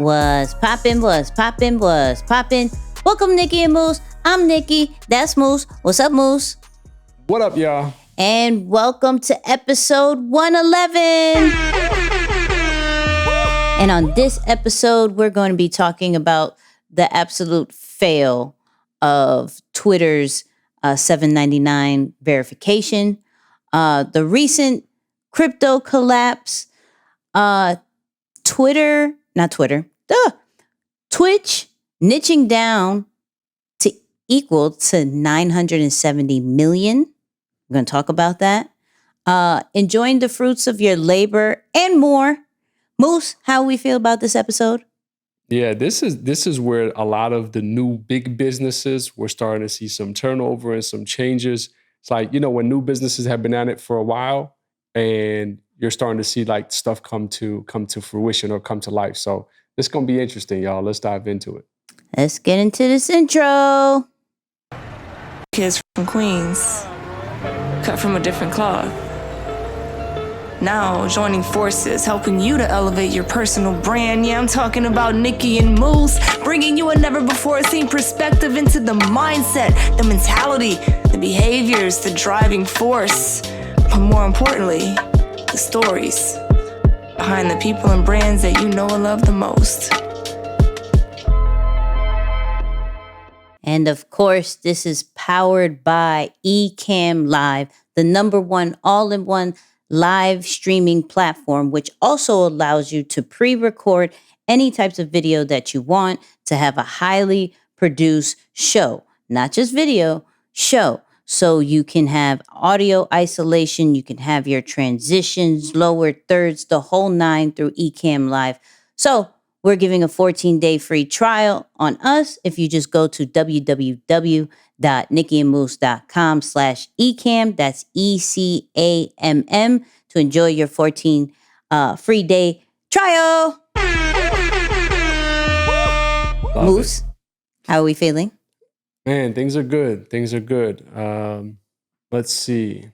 Was poppin', was poppin', was poppin'. Welcome, Nicky and Moose. I'm Nicky. That's Moose. What's up, Moose? What up, y'all? And welcome to episode 111. And on this episode, we're going to be talking about the absolute fail of Twitter's $7.99 verification, the recent crypto collapse, Twitch niching down to equal to 970 million. We're going to talk about that. Enjoying the fruits of your labor and more. Moose, how we feel about this episode? Yeah, this is where a lot of the new big businesses, we're starting to see some turnover and some changes. It's like, when new businesses have been at it for a while and you're starting to see like stuff come to fruition or come to life. So it's going to be interesting, y'all. Let's dive into it. Let's get into this intro. Kids from Queens, cut from a different cloth. Now joining forces, helping you to elevate your personal brand. Yeah, I'm talking about Nicky and Moose, bringing you a never-before-seen perspective into the mindset, the mentality, the behaviors, the driving force. But more importantly, the stories behind the people and brands that you know and love the most. And of course, this is powered by ECAMM Live, the #1 all-in-one live streaming platform, which also allows you to pre-record any types of video that you want to have a highly produced show, not just video, show. So you can have audio isolation, you can have your transitions, lower thirds, the whole nine through ECAMM Live. So we're giving a 14-day free trial on us if you just go to www.nickyandmoose.com /ECAMM. That's ECAMM to enjoy your 14 free day trial. Moose, how are we feeling? Man, things are good. Let's see.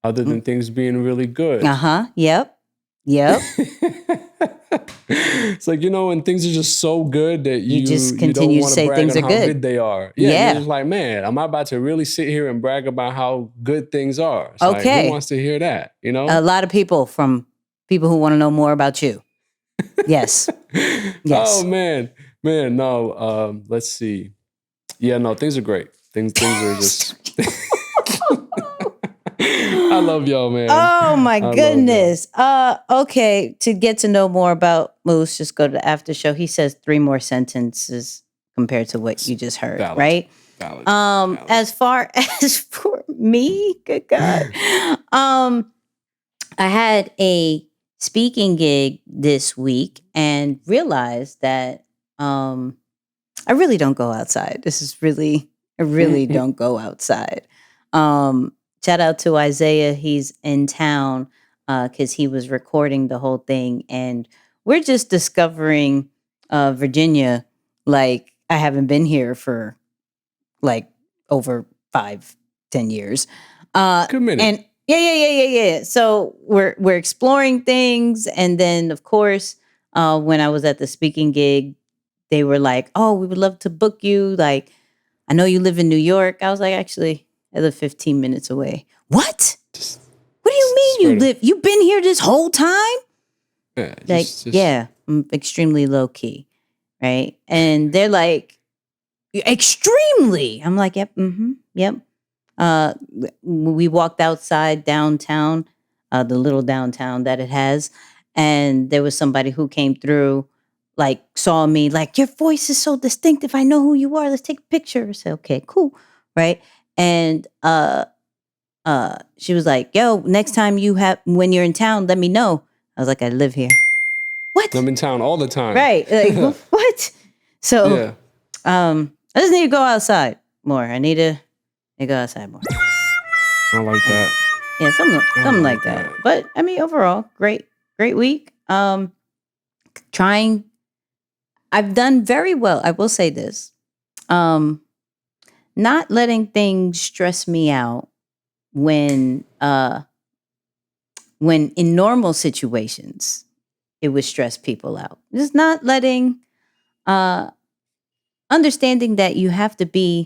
Other than things being really good. Yep. It's like, when things are just so good that you just continue to say things are how good. They are. Yeah. You're just like, man, am I about to really sit here and brag about how good things are? It's okay. Like, who wants to hear that? A lot of people who want to know more about you. Yes. Oh, man. No, let's see. Yeah, no, things are great. Things are just... I love y'all, man. Oh my goodness. Okay, to get to know more about Moose, just go to the after show. He says 3 more sentences compared to what you just heard, Valid. right? Valid. As far as for me, good God. I had a speaking gig this week and realized that I really don't go outside. I really don't go outside. Shout out to Isaiah. He's in town because he was recording the whole thing. And we're just discovering Virginia. Like, I haven't been here for like over 5-10 years. Good minute. And yeah. So we're exploring things. And then, of course, when I was at the speaking gig, they were like, oh, we would love to book you. Like, I know you live in New York. I was like, actually, I live 15 minutes away. What? What do you mean you live? You've been here this whole time? Yeah. Yeah, I'm extremely low key, right? And they're like, extremely. I'm like, yep, yep. We walked outside downtown, the little downtown that it has, and there was somebody who came through, like saw me, like, your voice is so distinctive. I know who you are. Let's take a picture. I said, okay, cool, right? And she was like, yo, next time when you're in town, let me know. I was like, I live here. What? I'm in town all the time. Right. Like, what? So, yeah. I just need to go outside more. I need to go outside more. I like that. Yeah, something like that. But I mean, overall, great week. I've done very well. I will say this. Not letting things stress me out when in normal situations, it would stress people out. Just not letting, understanding that you have to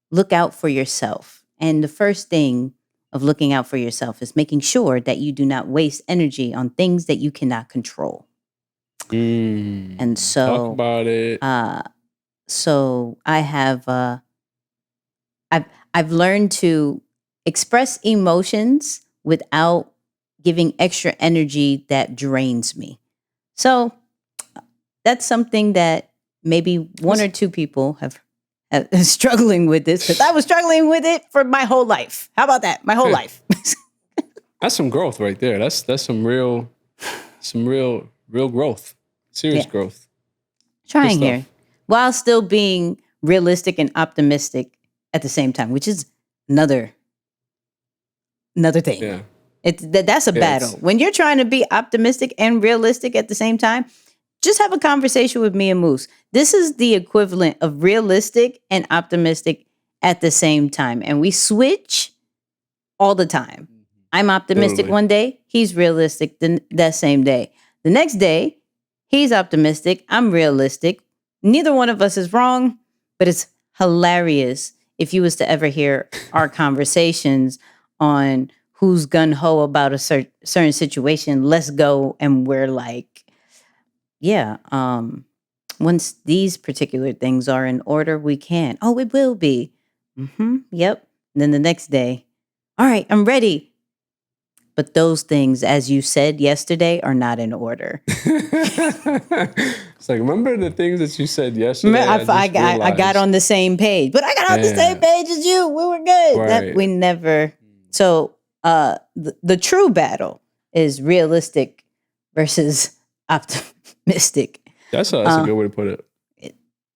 look out for yourself. And the first thing of looking out for yourself is making sure that you do not waste energy on things that you cannot control. And Talk so, about it. so I have, I've learned to express emotions without giving extra energy that drains me. So that's something that maybe one or two people have struggling with this, because I was struggling with it for my whole life. How about that? My whole life. That's some growth right there. That's some real growth. Serious Yeah. growth. Trying Good here, stuff. while still being realistic and optimistic at the same time, which is another thing. Yeah. That's a battle. When you're trying to be optimistic and realistic at the same time, just have a conversation with me and Moose. This is the equivalent of realistic and optimistic at the same time. And we switch all the time. I'm optimistic Totally. one day, he's realistic that same day. The next day, he's optimistic, I'm realistic. Neither one of us is wrong, but it's hilarious if you was to ever hear our conversations on who's gung-ho about a certain situation. Let's go. And we're like, yeah, once these particular things are in order, we can. Oh, it will be. Yep. And then the next day, all right, I'm ready. But those things, as you said yesterday, are not in order. It's like, remember the things that you said yesterday? I got on the same page, but I got on the same page as you. We were good. Right. That we never. So the true battle is realistic versus optimistic. That's a good way to put it.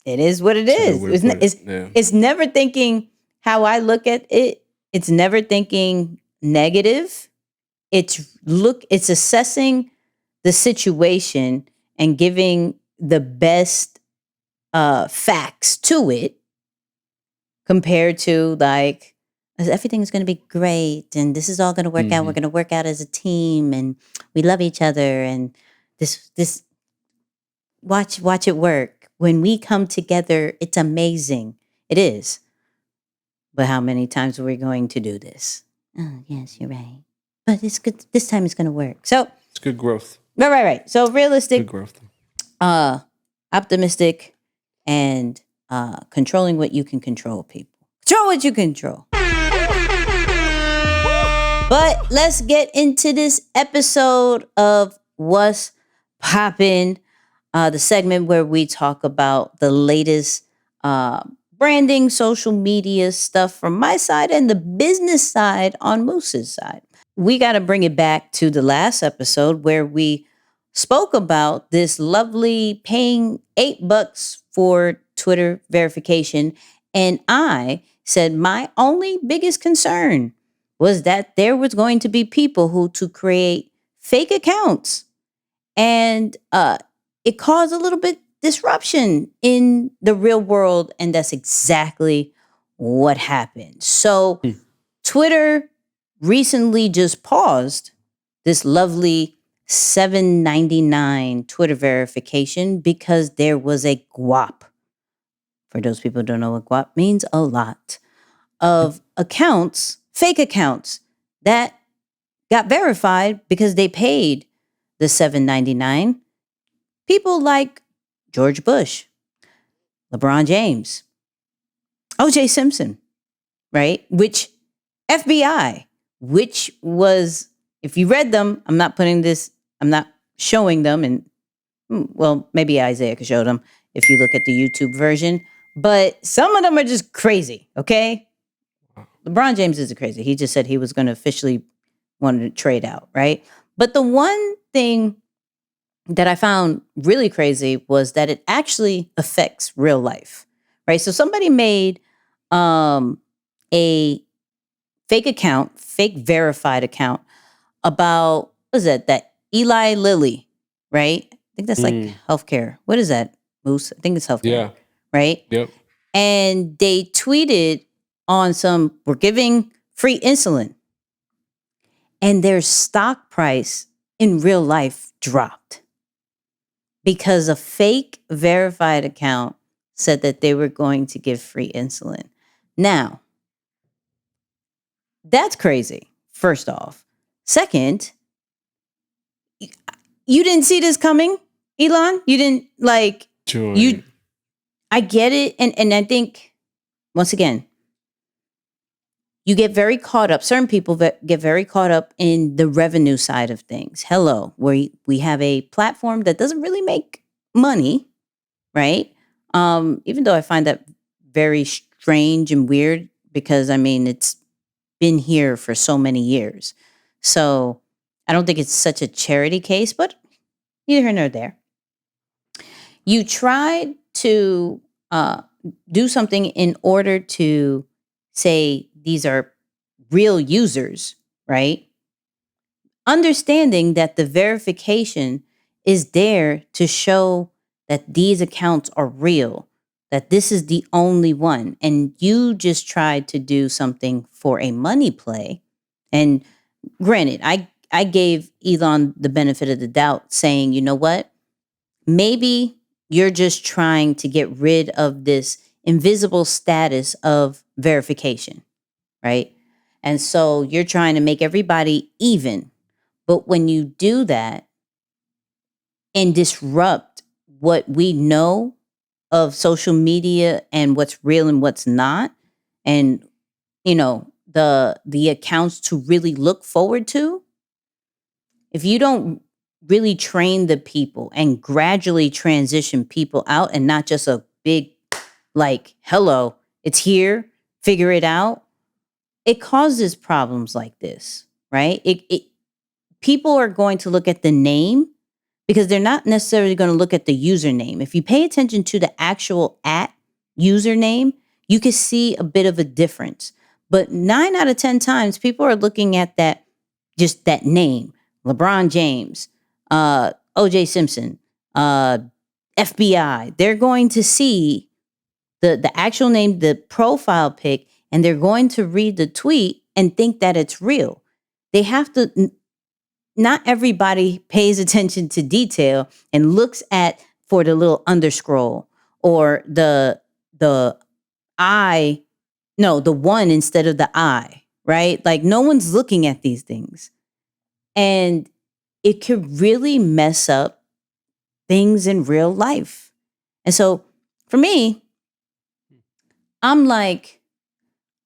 It is what it is. It's never thinking how I look at it. It's never thinking negative. It's assessing the situation and giving the best facts to it, compared to like, everything's going to be great and this is all going to work out. We're going to work out as a team and we love each other and this watch it work. When we come together, it's amazing. It is. But how many times are we going to do this? Oh, yes, you're right. But it's good. This time it's going to work. So It's good growth. right. So realistic, Good growth. optimistic, and controlling what you can control, people. Control what you control. But let's get into this episode of What's Poppin', the segment where we talk about the latest branding, social media stuff from my side and the business side on Moose's side. We got to bring it back to the last episode where we spoke about this lovely paying $8 for Twitter verification. And I said my only biggest concern was that there was going to be people who to create fake accounts. And it caused a little bit disruption in the real world. And that's exactly what happened. So Twitter recently just paused this lovely $7.99 Twitter verification because there was a guap. For those people who don't know what guap means, a lot of accounts, fake accounts, that got verified because they paid the $7.99. People like George Bush, LeBron James, O.J. Simpson, right? Which FBI, which was, if you read them, I'm not showing them, and well, maybe Isaiah could show them if you look at the YouTube version, but some of them are just crazy, okay? LeBron James isn't crazy. He just said he was going to officially wanted to trade out, right? But the one thing that I found really crazy was that it actually affects real life, right? So somebody made a fake account, fake verified account about, what is that Eli Lilly, right? I think that's like healthcare. What is that, Moose? I think it's healthcare, Yeah. right? Yep. And they tweeted on we're giving free insulin. And their stock price in real life dropped. because a fake verified account said that they were going to give free insulin. Now, that's crazy, first off. Second, you didn't see this coming, Elon? You didn't Join. I get it. And I think, once again, you get very caught up. Certain people get very caught up in the revenue side of things. Hello, where we have a platform that doesn't really make money, right? Even though I find that very strange and weird because, I mean, it's been here for so many years. So I don't think it's such a charity case, but neither here nor there. You tried to do something in order to say these are real users, right? Understanding that the verification is there to show that these accounts are real, that this is the only one. And you just tried to do something for a money play. And granted, I gave Elon the benefit of the doubt saying, you know what? Maybe you're just trying to get rid of this invisible status of verification, right? And so you're trying to make everybody even. But when you do that and disrupt what we know of social media and what's real and what's not, and the accounts to really look forward to, if you don't really train the people and gradually transition people out and not just a big hello, it's here, figure it out, it causes problems like this, right? People are going to look at the name because they're not necessarily going to look at the username. If you pay attention to the actual username, you can see a bit of a difference. But 9 out of 10 times, people are looking at that name, LeBron James, O.J. Simpson, FBI. They're going to see the actual name, the profile pic, and they're going to read the tweet and think that it's real. They have to. Not everybody pays attention to detail and looks for the little underscroll or the one instead of the I, right? Like no one's looking at these things. And it could really mess up things in real life. And so for me, I'm like,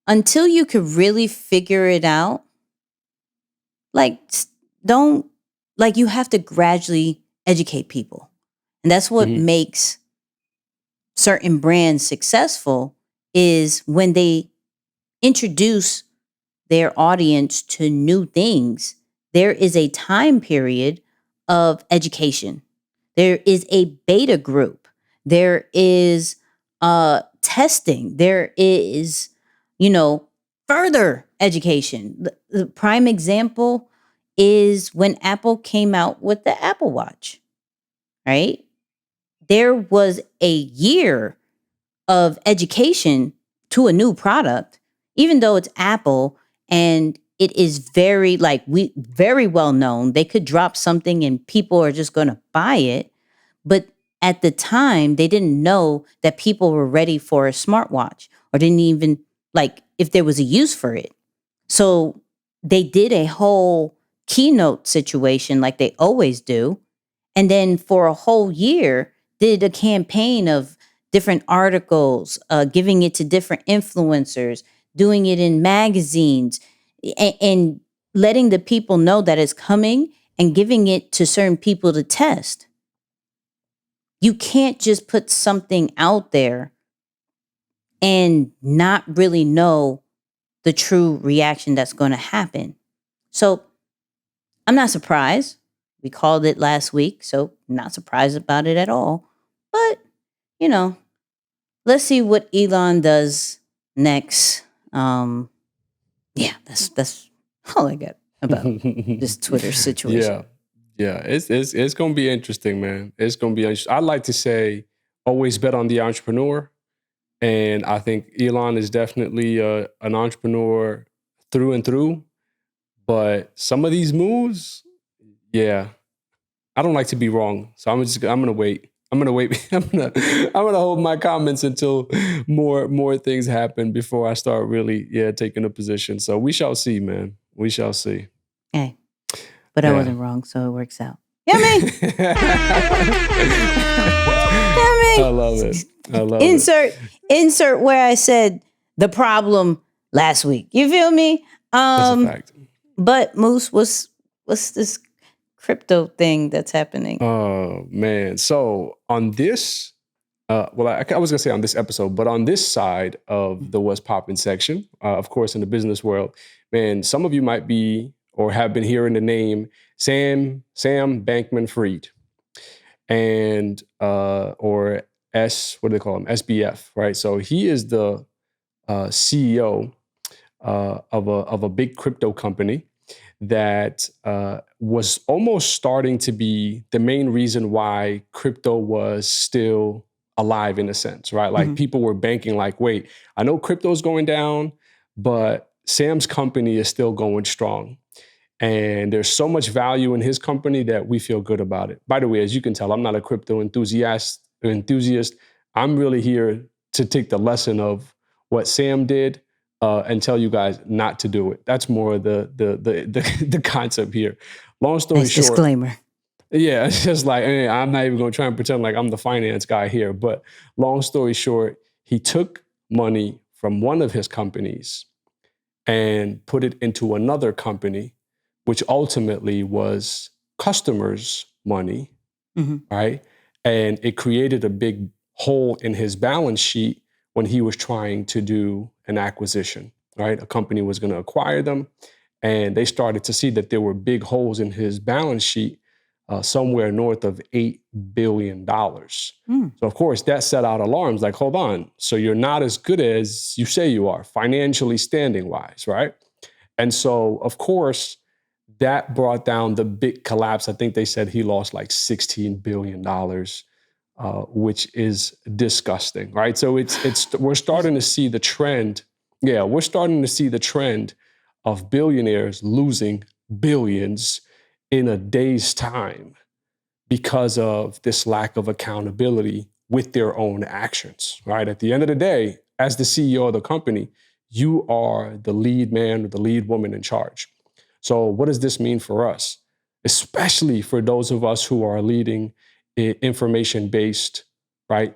until you could really figure it out, you have to gradually educate people. And that's what makes certain brands successful is when they introduce their audience to new things, there is a time period of education. There is a beta group. There is testing. There is, further education. The prime example is when Apple came out with the Apple Watch, right? There was a year of education to a new product, even though it's Apple and it is very well known. They could drop something and people are just going to buy it. But at the time, they didn't know that people were ready for a smartwatch or didn't even if there was a use for it. So they did a whole keynote situation like they always do. And then for a whole year, did a campaign of different articles, giving it to different influencers, doing it in magazines, and letting the people know that it's coming and giving it to certain people to test. You can't just put something out there and not really know the true reaction that's going to happen. So I'm not surprised. We called it last week, so not surprised about it at all. But, let's see what Elon does next. That's all I got about this Twitter situation. Yeah. It's going to be interesting, man. It's going to be interesting. I like to say, always bet on the entrepreneur. And I think Elon is definitely an entrepreneur through and through. But some of these moves, yeah, I don't like to be wrong, so I'm gonna wait. I'm gonna wait. I'm gonna hold my comments until more things happen before I start really taking a position. So we shall see, man. We shall see. Hey, but I wasn't wrong, so it works out. Yeah, man. I love it. I love it. Insert where I said the problem last week. You feel me? That's a fact. But Moose, what's this crypto thing that's happening? Oh man! So on this, I was gonna say on this episode, but on this side of the What's Poppin' section, of course, in the business world, man, some of you might be or have been hearing the name Sam Bankman-Fried, and or what do they call him? SBF, right? So he is the CEO of a big crypto company that was almost starting to be the main reason why crypto was still alive in a sense, right? Like people were banking like, wait, I know crypto's going down, but Sam's company is still going strong. And there's so much value in his company that we feel good about it. By the way, as you can tell, I'm not a crypto enthusiast. I'm really here to take the lesson of what Sam did and tell you guys not to do it. That's more the concept here. Long story short. Disclaimer. Yeah, it's just like, I'm not even going to try and pretend like I'm the finance guy here. But long story short, he took money from one of his companies and put it into another company, which ultimately was customers' money, right? And it created a big hole in his balance sheet when he was trying to do an acquisition, right? A company was going to acquire them, and they started to see that there were big holes in his balance sheet, somewhere north of $8 billion. So of course, that set out alarms like, hold on, so you're not as good as you say you are, financially standing-wise, right? And so, of course, that brought down the big collapse. I think they said he lost like $16 billion, which is disgusting, right? So we're starting to see the trend. Yeah, we're starting to see the trend of billionaires losing billions in a day's time because of this lack of accountability with their own actions, right? At the end of the day, as the CEO of the company, you are the lead man or the lead woman in charge. So what does this mean for us? Especially for those of us who are leading information-based, right,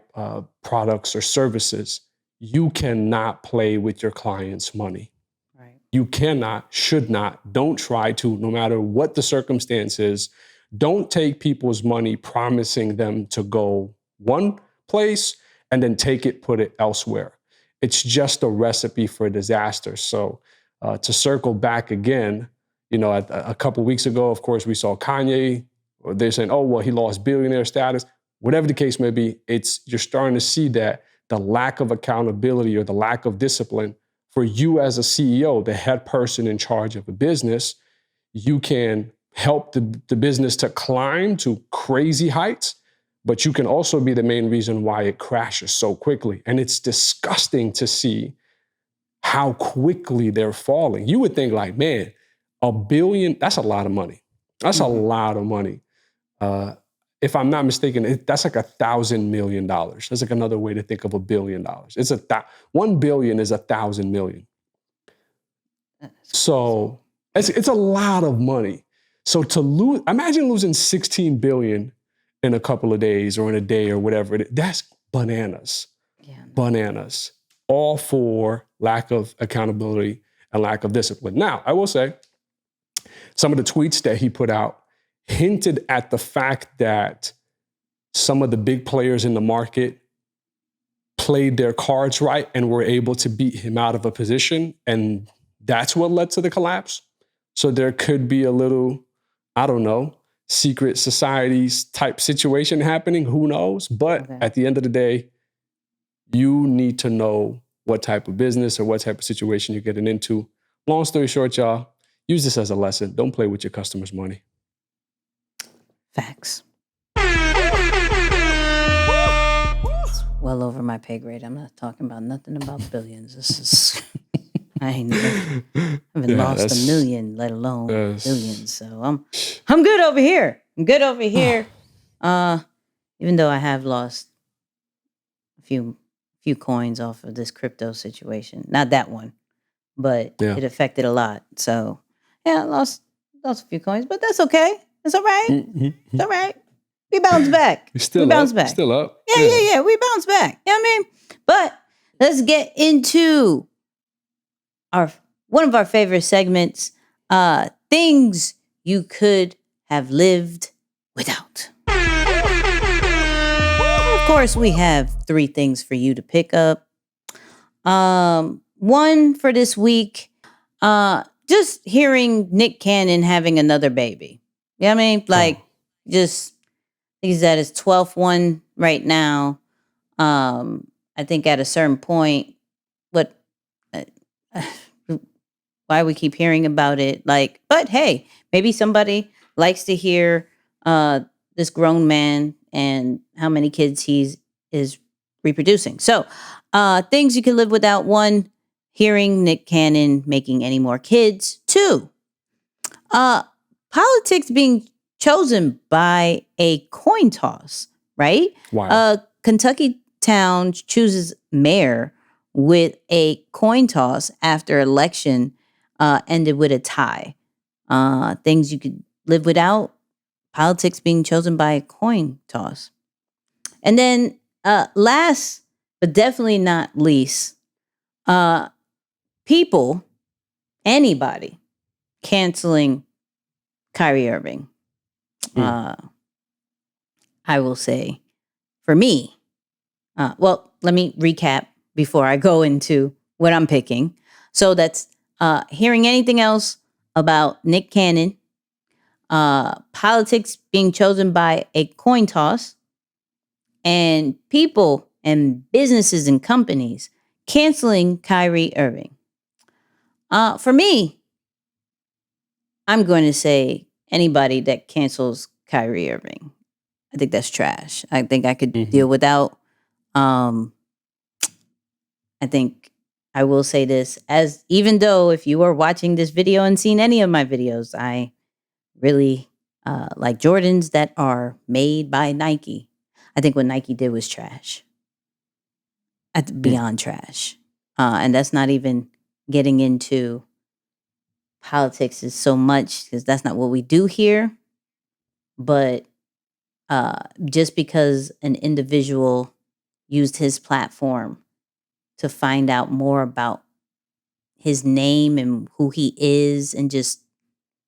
products or services. You cannot play with your clients' money. Right. You cannot, should not, don't try to, no matter what the circumstance is. Don't take people's money promising them to go one place and then take it, put it elsewhere. It's just a recipe for disaster. So to circle back again, a couple of weeks ago, of course, we saw Kanye. They're saying, oh, well, he lost billionaire status. Whatever the case may be, you're starting to see that the lack of accountability or the lack of discipline for you as a CEO, the head person in charge of a business, you can help the business to climb to crazy heights, but you can also be the main reason why it crashes so quickly. And it's disgusting to see how quickly they're falling. You would think like, man, $1 billion, that's a lot of money. That's a lot of money. If I'm not mistaken, that's like $1,000 million. That's like another way to think of $1 billion. It's $1 billion is 1,000 million. So it's a lot of money. So imagine losing 16 billion in a couple of days or in a day or whatever. That's bananas. Yeah. Bananas. All for lack of accountability and lack of discipline. Now, I will say, some of the tweets that he put out hinted at the fact that some of the big players in the market played their cards right and were able to beat him out of a position. And that's what led to the collapse. So there could be a little, I don't know, secret societies type situation happening. Who knows? But at the end of the day, you need to know what type of business or what type of situation you're getting into. Long story short, y'all, use this as a lesson. Don't play with your customers' money. Facts. It's well over my pay grade. I'm not talking about nothing about billions. This is I haven't lost a million, let alone billions. So I'm good over here. I'm good over here. Even though I have lost a few coins off of this crypto situation. Not that one, but Yeah. it affected a lot. So yeah, I lost a few coins, but that's okay. It's all right. It's all right. We bounce back. You're still we bounce up. back. Still up. Yeah. We bounce back. You know what I mean? But let's get into one of our favorite segments, things you could have lived without. Of course, we have 3 things for you to pick up. One for this week, just hearing Nick Cannon having another baby. You know what I mean? Like, just, he's at his 12th one right now. I think at a certain point, why we keep hearing about it, like, but hey, maybe somebody likes to hear this grown man and how many kids he is reproducing. So things you can live without: 1, hearing Nick Cannon making any more kids; 2, politics being chosen by a coin toss, right? Wow. Kentucky town chooses mayor with a coin toss after election ended with a tie. Things you could live without: politics being chosen by a coin toss. And then last but definitely not least, anybody canceling Kyrie Irving. I will say, for me, well, let me recap before I go into what I'm picking. So that's hearing anything else about Nick Cannon, politics being chosen by a coin toss, and people and businesses and companies canceling Kyrie Irving. For me, I'm going to say anybody that cancels Kyrie Irving. I think that's trash. I think I could deal without. I think I will say this, as even though if you are watching this video and seen any of my videos, I really like Jordans that are made by Nike. I think what Nike did was trash. Beyond trash. And that's not even getting into politics is so much, because that's not what we do here. But just because an individual used his platform to find out more about his name and who he is, and just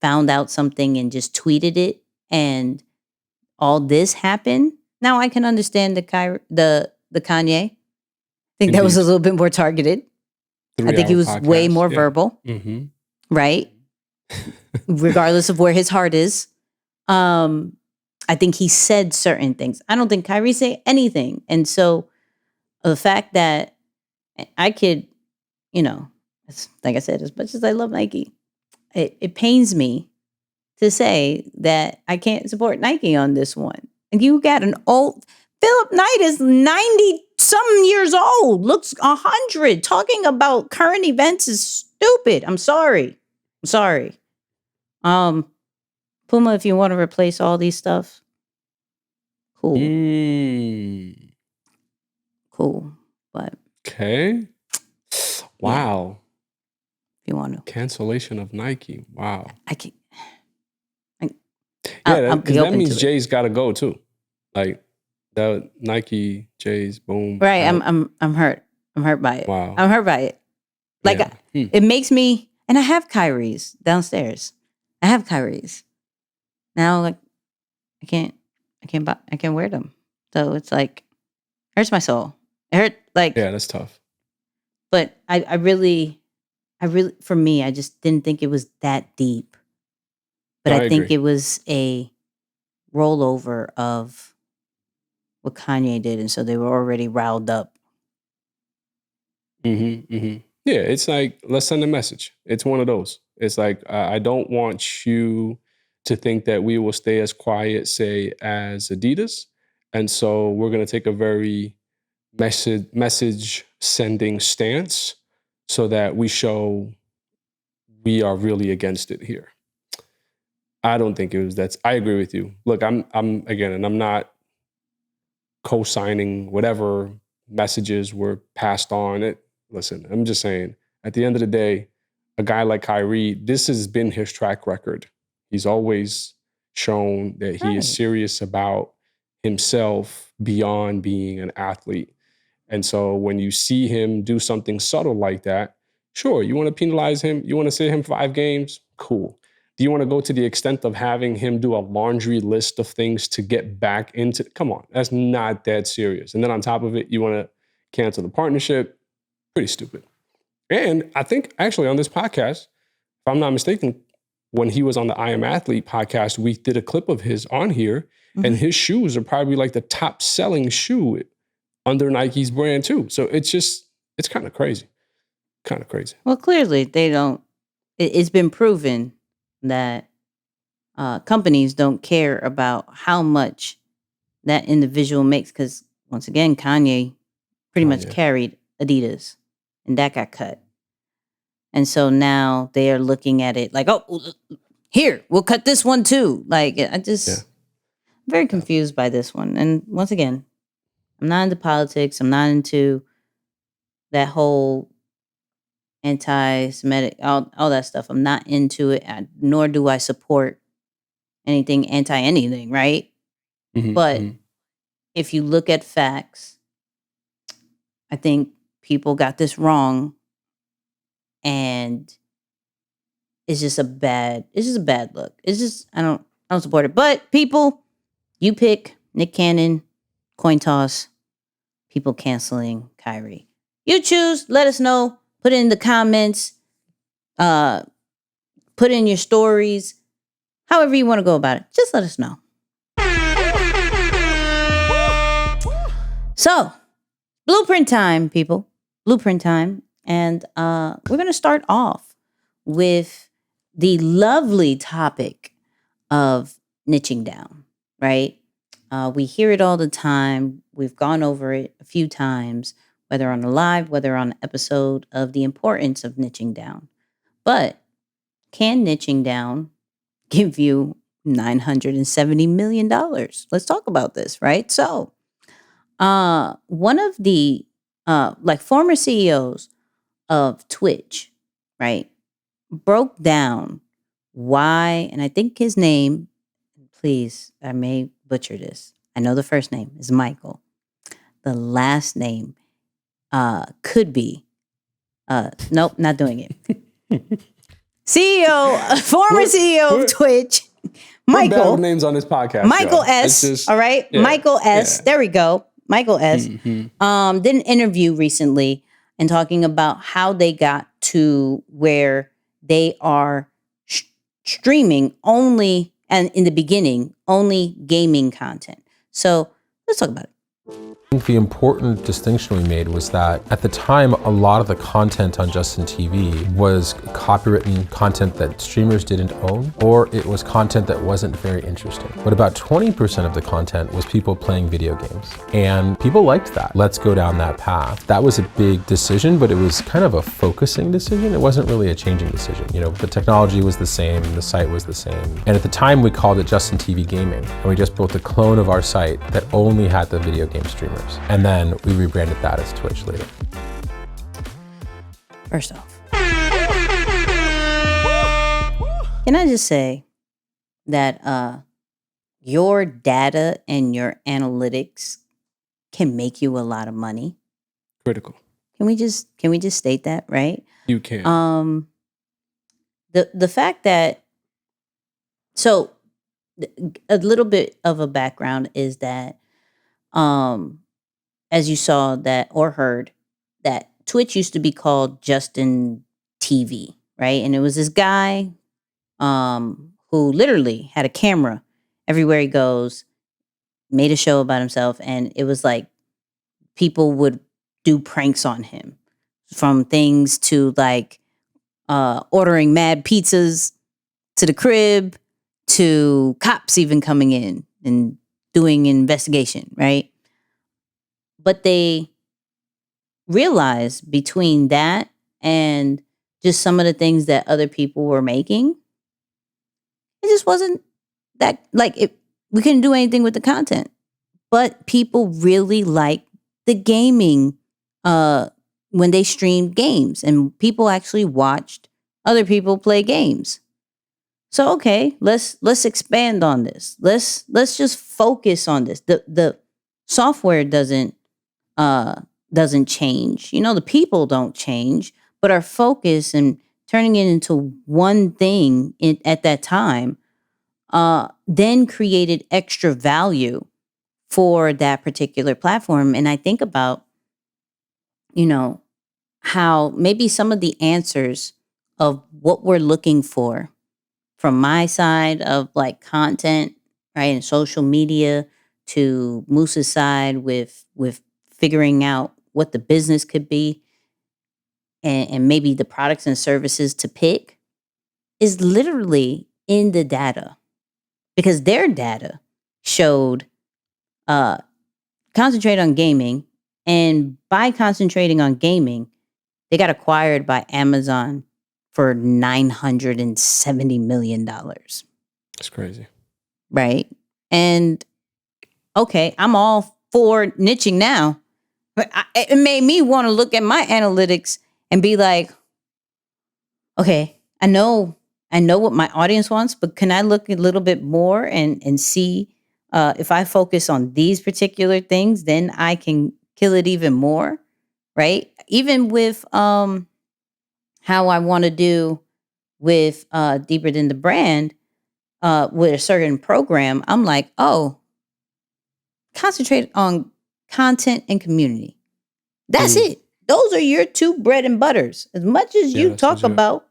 found out something and just tweeted it, and all this happened. Now I can understand the Kanye. I think that was a little bit more targeted. I think he was way more verbal, right? Regardless of where his heart is. I think he said certain things. I don't think Kyrie said anything. And so the fact that I could, like I said, as much as I love Nike, it pains me to say that I can't support Nike on this one. And you got an old Philip Knight is 90-something years old, looks 100. Talking about current events is stupid. I'm sorry. Puma, if you want to replace all these stuff, cool. Cool. But okay. Wow. If you want to. Cancellation of Nike. Wow. I can't. Because that means Jay's got to go too. Like that Nike, Jay's, boom. Right. I'm hurt. I'm hurt by it. Wow. I'm hurt by it. Like it makes me, and I have Kyrie's downstairs. I have Kyrie's. Now, like I can't wear them. So it's like hurts my soul. It hurt that's tough. But I really, for me, I just didn't think it was that deep. But I think it was a rollover of what Kanye did, and so they were already riled up. Yeah, it's like, let's send a message. It's one of those. It's like, I don't want you to think that we will stay as quiet, say, as Adidas. And so we're going to take a very message sending stance so that we show we are really against it here. I don't think it was that. I agree with you. Look, I'm again, and I'm not co-signing whatever messages were passed on. Listen, I'm just saying, at the end of the day, a guy like Kyrie, this has been his track record. He's always shown that he is serious about himself beyond being an athlete. And so when you see him do something subtle like that, sure, you want to penalize him, you want to sit him 5 games, cool. Do you want to go to the extent of having him do a laundry list of things to get back into? Come on, that's not that serious. And then on top of it, you want to cancel the partnership? Pretty stupid. And I think actually on this podcast, if I'm not mistaken, when he was on the I Am Athlete podcast, we did a clip of his on here, and his shoes are probably like the top selling shoe under Nike's brand too. So it's kind of crazy. Kind of crazy. Well, clearly they don't. It's been proven that companies don't care about how much that individual makes, because once again, Kanye pretty much carried Adidas, and that got cut. And so now they are looking at it like, oh, here, we'll cut this one too. Like, I'm very confused by this one. And once again, I'm not into politics. I'm not into that whole anti-Semitic, all that stuff. I'm not into it, nor do I support anything anti-anything, right? But if you look at facts, I think people got this wrong, and it's just a bad look. It's just, I don't support it. But people, you pick Nick Cannon, coin toss, people canceling Kyrie. You choose, let us know. Put it in the comments. Put in your stories. However you want to go about it. Just let us know. So, blueprint time, people. Blueprint time. And we're going to start off with the lovely topic of niching down, right? We hear it all the time. We've gone over it a few times, whether on a live, whether on an episode, of the importance of niching down. But can niching down give you $970 million? Let's talk about this, right? So one of the former CEOs of Twitch, right, broke down why, and I think his name, please, I may butcher this. I know the first name is Michael. The last name could be, nope, not doing it. Former CEO of Twitch, Michael. We're bad with names on this podcast. Michael y'all. S. All right, yeah. Michael S. Yeah. There we go. Michael S. Did an interview recently and talking about how they got to where they are streaming only, and in the beginning, only gaming content. So let's talk about it. I think the important distinction we made was that at the time, a lot of the content on Justin TV was copywritten content that streamers didn't own, or it was content that wasn't very interesting. But about 20% of the content was people playing video games. And people liked that. Let's go down that path. That was a big decision, but it was kind of a focusing decision. It wasn't really a changing decision. You know, the technology was the same, the site was the same. And at the time, we called it Justin TV Gaming. And we just built a clone of our site that only had the video game streamers. And then we rebranded that as Twitch later. First off, can I just say that your data and your analytics can make you a lot of money? Critical. Can we just state that, right? You can. The fact that, so a little bit of a background is that as you saw that or heard, that Twitch used to be called Justin TV, right? And it was this guy who literally had a camera everywhere he goes, made a show about himself, and it was like people would do pranks on him, from things to like ordering mad pizzas to the crib, to cops even coming in and doing an investigation, right? But they realized between that and just some of the things that other people were making, it just wasn't that, like, we couldn't do anything with the content. But people really like the gaming when they streamed games, and people actually watched other people play games. So okay, let's expand on this. Let's just focus on this. The software doesn't change. The people don't change, but our focus and turning it into one thing at that time then created extra value for that particular platform. And I think about, how maybe some of the answers of what we're looking for from my side of like content, right, and social media, to Moose's side with figuring out what the business could be and maybe the products and services to pick, is literally in the data, because their data showed concentrate on gaming, and by concentrating on gaming, they got acquired by Amazon for $970 million. That's crazy. Right? And okay, I'm all for niching now, but it made me want to look at my analytics and be like, okay, I know what my audience wants, but can I look a little bit more and see if I focus on these particular things, then I can kill it even more, right? Even with how I want to do with Deeper Than the Brand, with a certain program, I'm like, oh, concentrate on content and community. That's it. Those are your two bread and butters. As much as you talk about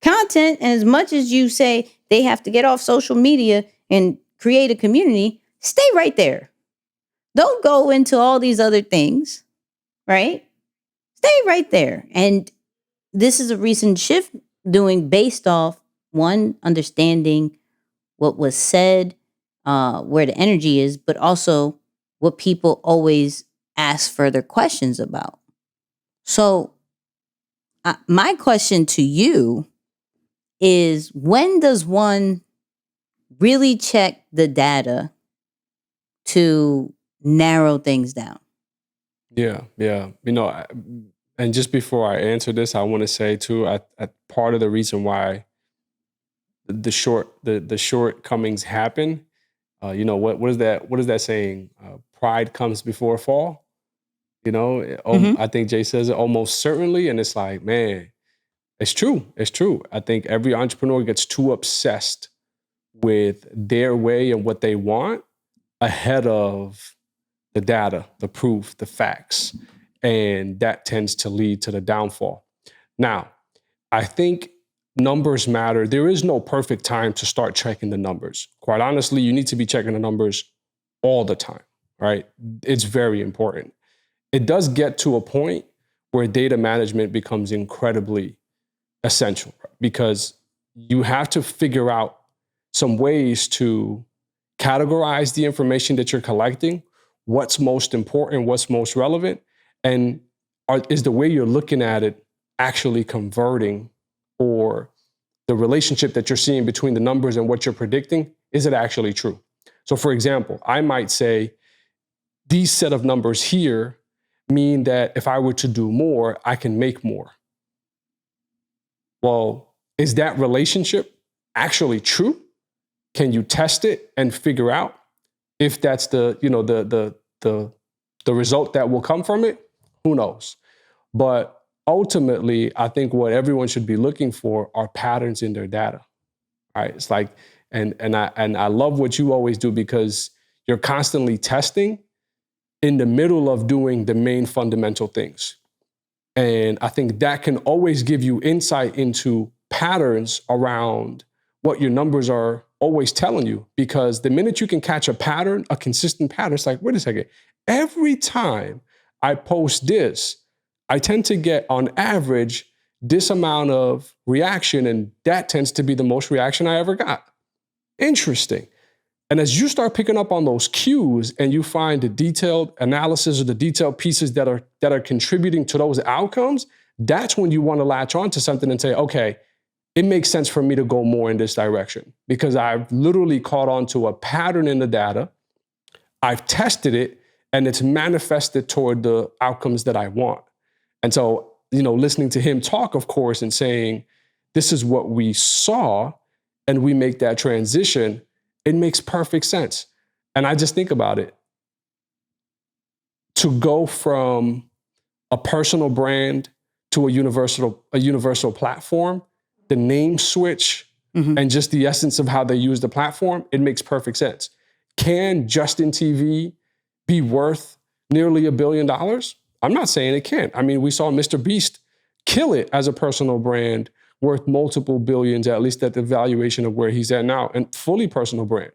content, and as much as you say they have to get off social media and create a community, stay right there. Don't go into all these other things, right? Stay right there. And this is a recent shift doing based off, one, understanding what was said, where the energy is, but also what people always ask further questions about. So my question to you is, when does one really check the data to narrow things down? Yeah. And just before I answer this, I want to say too, part of the reason why the shortcomings happen, what is that saying? Pride comes before a fall. I think Jay says it almost certainly, and it's like, man, it's true. It's true. I think every entrepreneur gets too obsessed with their way and what they want ahead of the data, the proof, the facts. And that tends to lead to the downfall. Now, I think numbers matter. There is no perfect time to start checking the numbers. Quite honestly, you need to be checking the numbers all the time, right? It's very important. It does get to a point where data management becomes incredibly essential, because you have to figure out some ways to categorize the information that you're collecting, what's most important, what's most relevant, and is the way you're looking at it actually converting, or the relationship that you're seeing between the numbers and what you're predicting, is it actually true? So for example, I might say, these set of numbers here mean that if I were to do more, I can make more. Well, is that relationship actually true? Can you test it and figure out if that's the result that will come from it? Who knows? But ultimately, I think what everyone should be looking for are patterns in their data. Right? It's like, and I love what you always do, because you're constantly testing in the middle of doing the main fundamental things. And I think that can always give you insight into patterns around what your numbers are always telling you. Because the minute you can catch a pattern, a consistent pattern, it's like, wait a second, every time I post this, I tend to get, on average, this amount of reaction, and that tends to be the most reaction I ever got. Interesting. And as you start picking up on those cues and you find the detailed analysis or the detailed pieces that are contributing to those outcomes, that's when you want to latch on to something and say, okay, it makes sense for me to go more in this direction because I've literally caught on to a pattern in the data. I've tested it and it's manifested toward the outcomes that I want. And so, listening to him talk, of course, and saying, this is what we saw, and we make that transition, it makes perfect sense. And I just think about it. To go from a personal brand to a universal platform, the name switch and just the essence of how they use the platform, it makes perfect sense. Can Justin TV be worth nearly $1 billion? I'm not saying it can't. I mean, we saw Mr. Beast kill it as a personal brand worth multiple billions, at least at the valuation of where he's at now, and fully personal brand.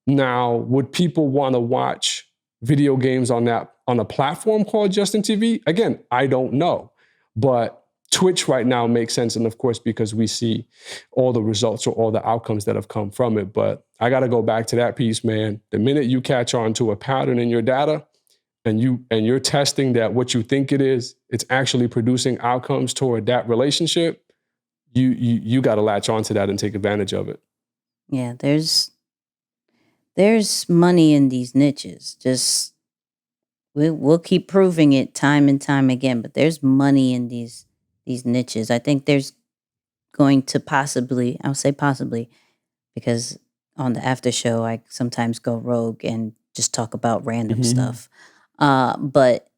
Now, would people want to watch video games on a platform called Justin TV? Again, I don't know. But Twitch right now makes sense, and of course, because we see all the results or all the outcomes that have come from it. But I got to go back to that piece, man. The minute you catch on to a pattern in your data, and you're testing that what you think it is, it's actually producing outcomes toward that relationship, you got to latch onto that and take advantage of it. Yeah, there's money in these niches. Just we'll keep proving it time and time again, but there's money in these niches. I think there's going to possibly, I'll say possibly, because on the after show, I sometimes go rogue and just talk about random stuff. But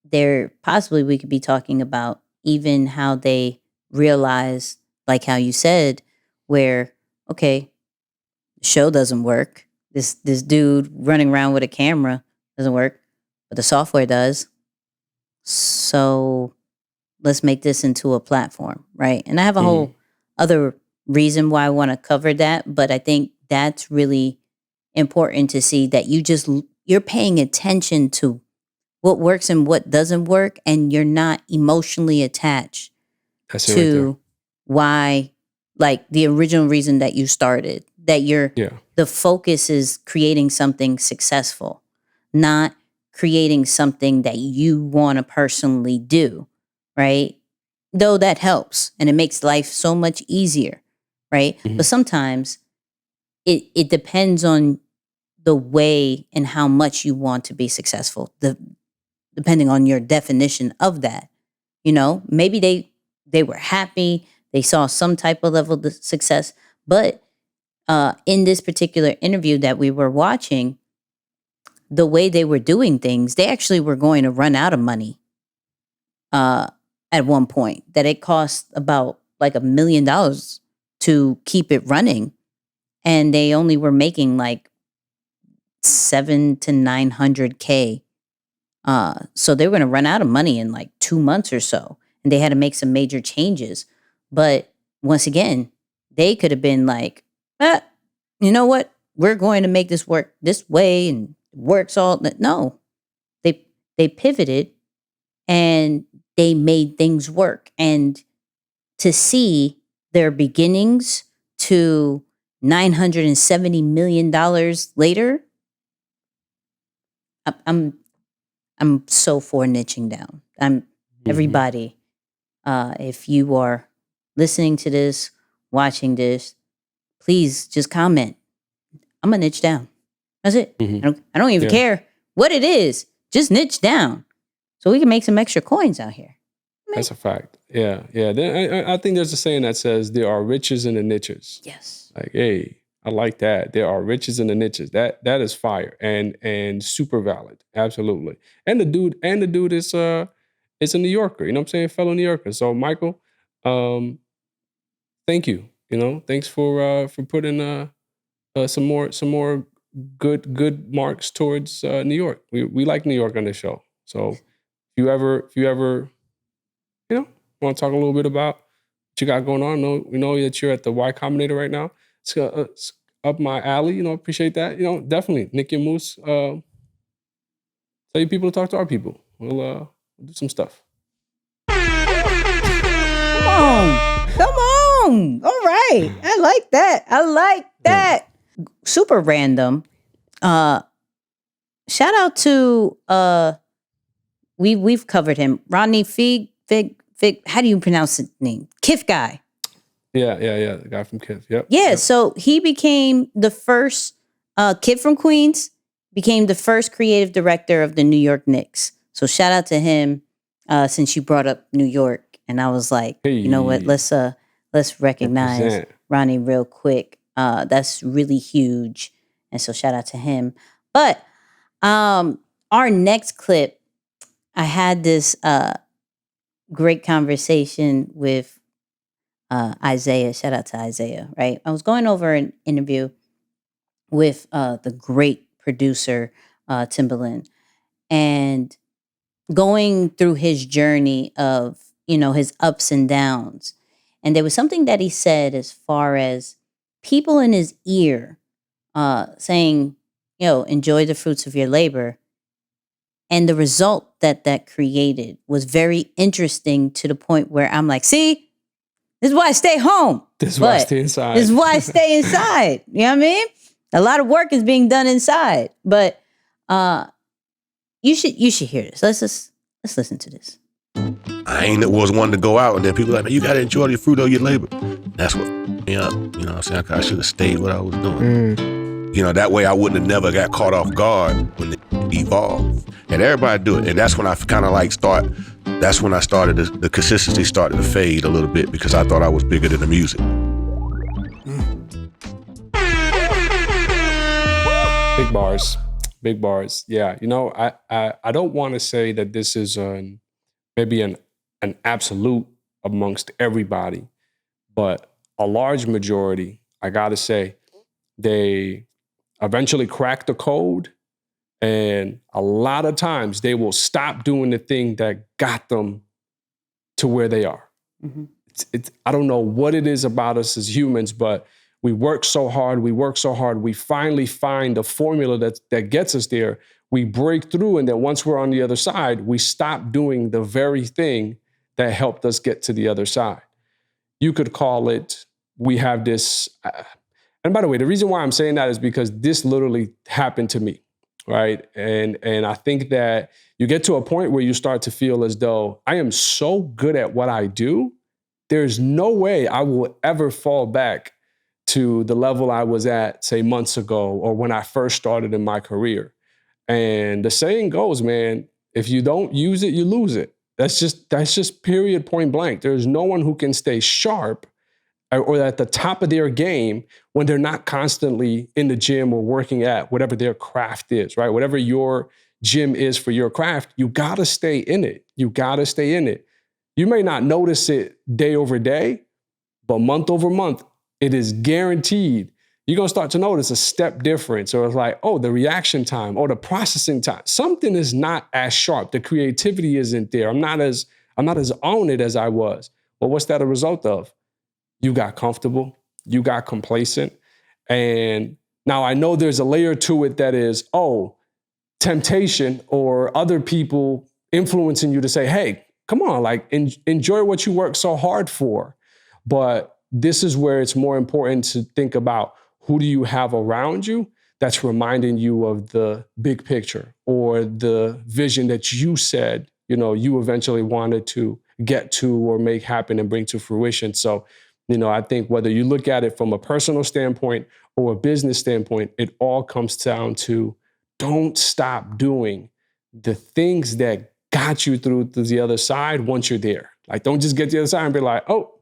there possibly we could be talking about even how they realize, like how you said, where, okay, the show doesn't work. This dude running around with a camera doesn't work, but the software does. So let's make this into a platform, right? And I have a whole other reason why I want to cover that, but I think that's really important to see that you're paying attention to what works and what doesn't work, and you're not emotionally attached to why, like the original reason that you started, that the focus is creating something successful, not creating something that you want to personally do, right? Though that helps and it makes life so much easier, right? But sometimes it depends on the way and how much you want to be successful, depending on your definition of that. Maybe they were happy, they saw some type of level of success, but in this particular interview that we were watching, the way they were doing things, they actually were going to run out of money at one point, that it cost about like $1 million to keep it running. And they only were making like $700,000 to $900,000. So they were going to run out of money in like 2 months or so. And they had to make some major changes. But once again, they could have been like, you know what? We're going to make this work this way and it works all. No, they pivoted and they made things work. And to see their beginnings to $970 million later, I'm so for niching down. Everybody, if you are listening to this, watching this, please just comment. I'm gonna niche down. That's it. I don't even care what it is. Just niche down, so we can make some extra coins out here. That's a fact. Yeah. I think there's a saying that says there are riches in the niches. Yes. Like, hey, I like that. There are riches in the niches. That is fire and super valid. Absolutely. And the dude is a New Yorker. You know what I'm saying? Fellow New Yorker. So Michael, thank you. Thanks for putting some more good marks towards New York. We like New York on this show. So if you ever want to talk a little bit about what you got going on, we know that you're at the Y Combinator right now. It's up my alley. Appreciate that. Definitely Nicky Moose. Tell your people to talk to our people. We'll do some stuff. Come on. All right. I like that. Super random. Shout out to we've covered him. Ronnie Fieg. How do you pronounce his name? Kif guy. Yeah. The guy from Kith. Yep. Yeah, so he became the first kid from Queens, became the first creative director of the New York Knicks. So shout out to him since you brought up New York. And I was like, you know what, let's recognize Represent. Ronnie real quick. That's really huge. And so shout out to him. But our next clip, I had this great conversation with Isaiah. Shout out to Isaiah, right? I was going over an interview with the great producer, Timbaland, and going through his journey of, his ups and downs. And there was something that he said as far as people in his ear saying, enjoy the fruits of your labor. And the result that created was very interesting to the point where I'm like, see, this is why I stay home. This is why I stay inside. This is why I stay inside. You know what I mean? A lot of work is being done inside. But you should hear this. Let's listen to this. I ain't was one to go out, and then people like, man, you gotta enjoy the fruit of your labor. That's what, you know what I'm saying? I should have stayed what I was doing. That way I wouldn't have never got caught off guard when it evolved. And everybody do it. And that's when I kind of that's when I started, the consistency started to fade a little bit because I thought I was bigger than the music. Big bars. Yeah. I don't want to say that this is maybe an absolute amongst everybody, but a large majority, I got to say, they eventually crack the code, and a lot of times they will stop doing the thing that got them to where they are. Mm-hmm. I don't know what it is about us as humans, but we work so hard. We finally find the formula that gets us there. We break through, and then once we're on the other side, we stop doing the very thing that helped us get to the other side. You could call it, we have this, and by the way, the reason why I'm saying that is because this literally happened to me, right? And I think that you get to a point where you start to feel as though I am so good at what I do, there's no way I will ever fall back to the level I was at, say, months ago or when I first started in my career. And the saying goes, man, if you don't use it, you lose it. That's just period, point blank. There's no one who can stay sharp or at the top of their game when they're not constantly in the gym or working at whatever their craft is, right? Whatever your gym is for your craft, you gotta stay in it. You may not notice it day over day, but month over month, it is guaranteed. You're gonna start to notice a step difference, or it's like, oh, the reaction time or the processing time. Something is not as sharp. The creativity isn't there. I'm not as on it as I was. Well, what's that a result of? You got comfortable, you got complacent. And now I know there's a layer to it that is, temptation or other people influencing you to say, hey, come on, like enjoy what you work so hard for. But this is where it's more important to think about who do you have around you that's reminding you of the big picture or the vision that you said, you eventually wanted to get to or make happen and bring to fruition. So, I think whether you look at it from a personal standpoint or a business standpoint, it all comes down to don't stop doing the things that got you through to the other side once you're there. Like, don't just get to the other side and be like, oh,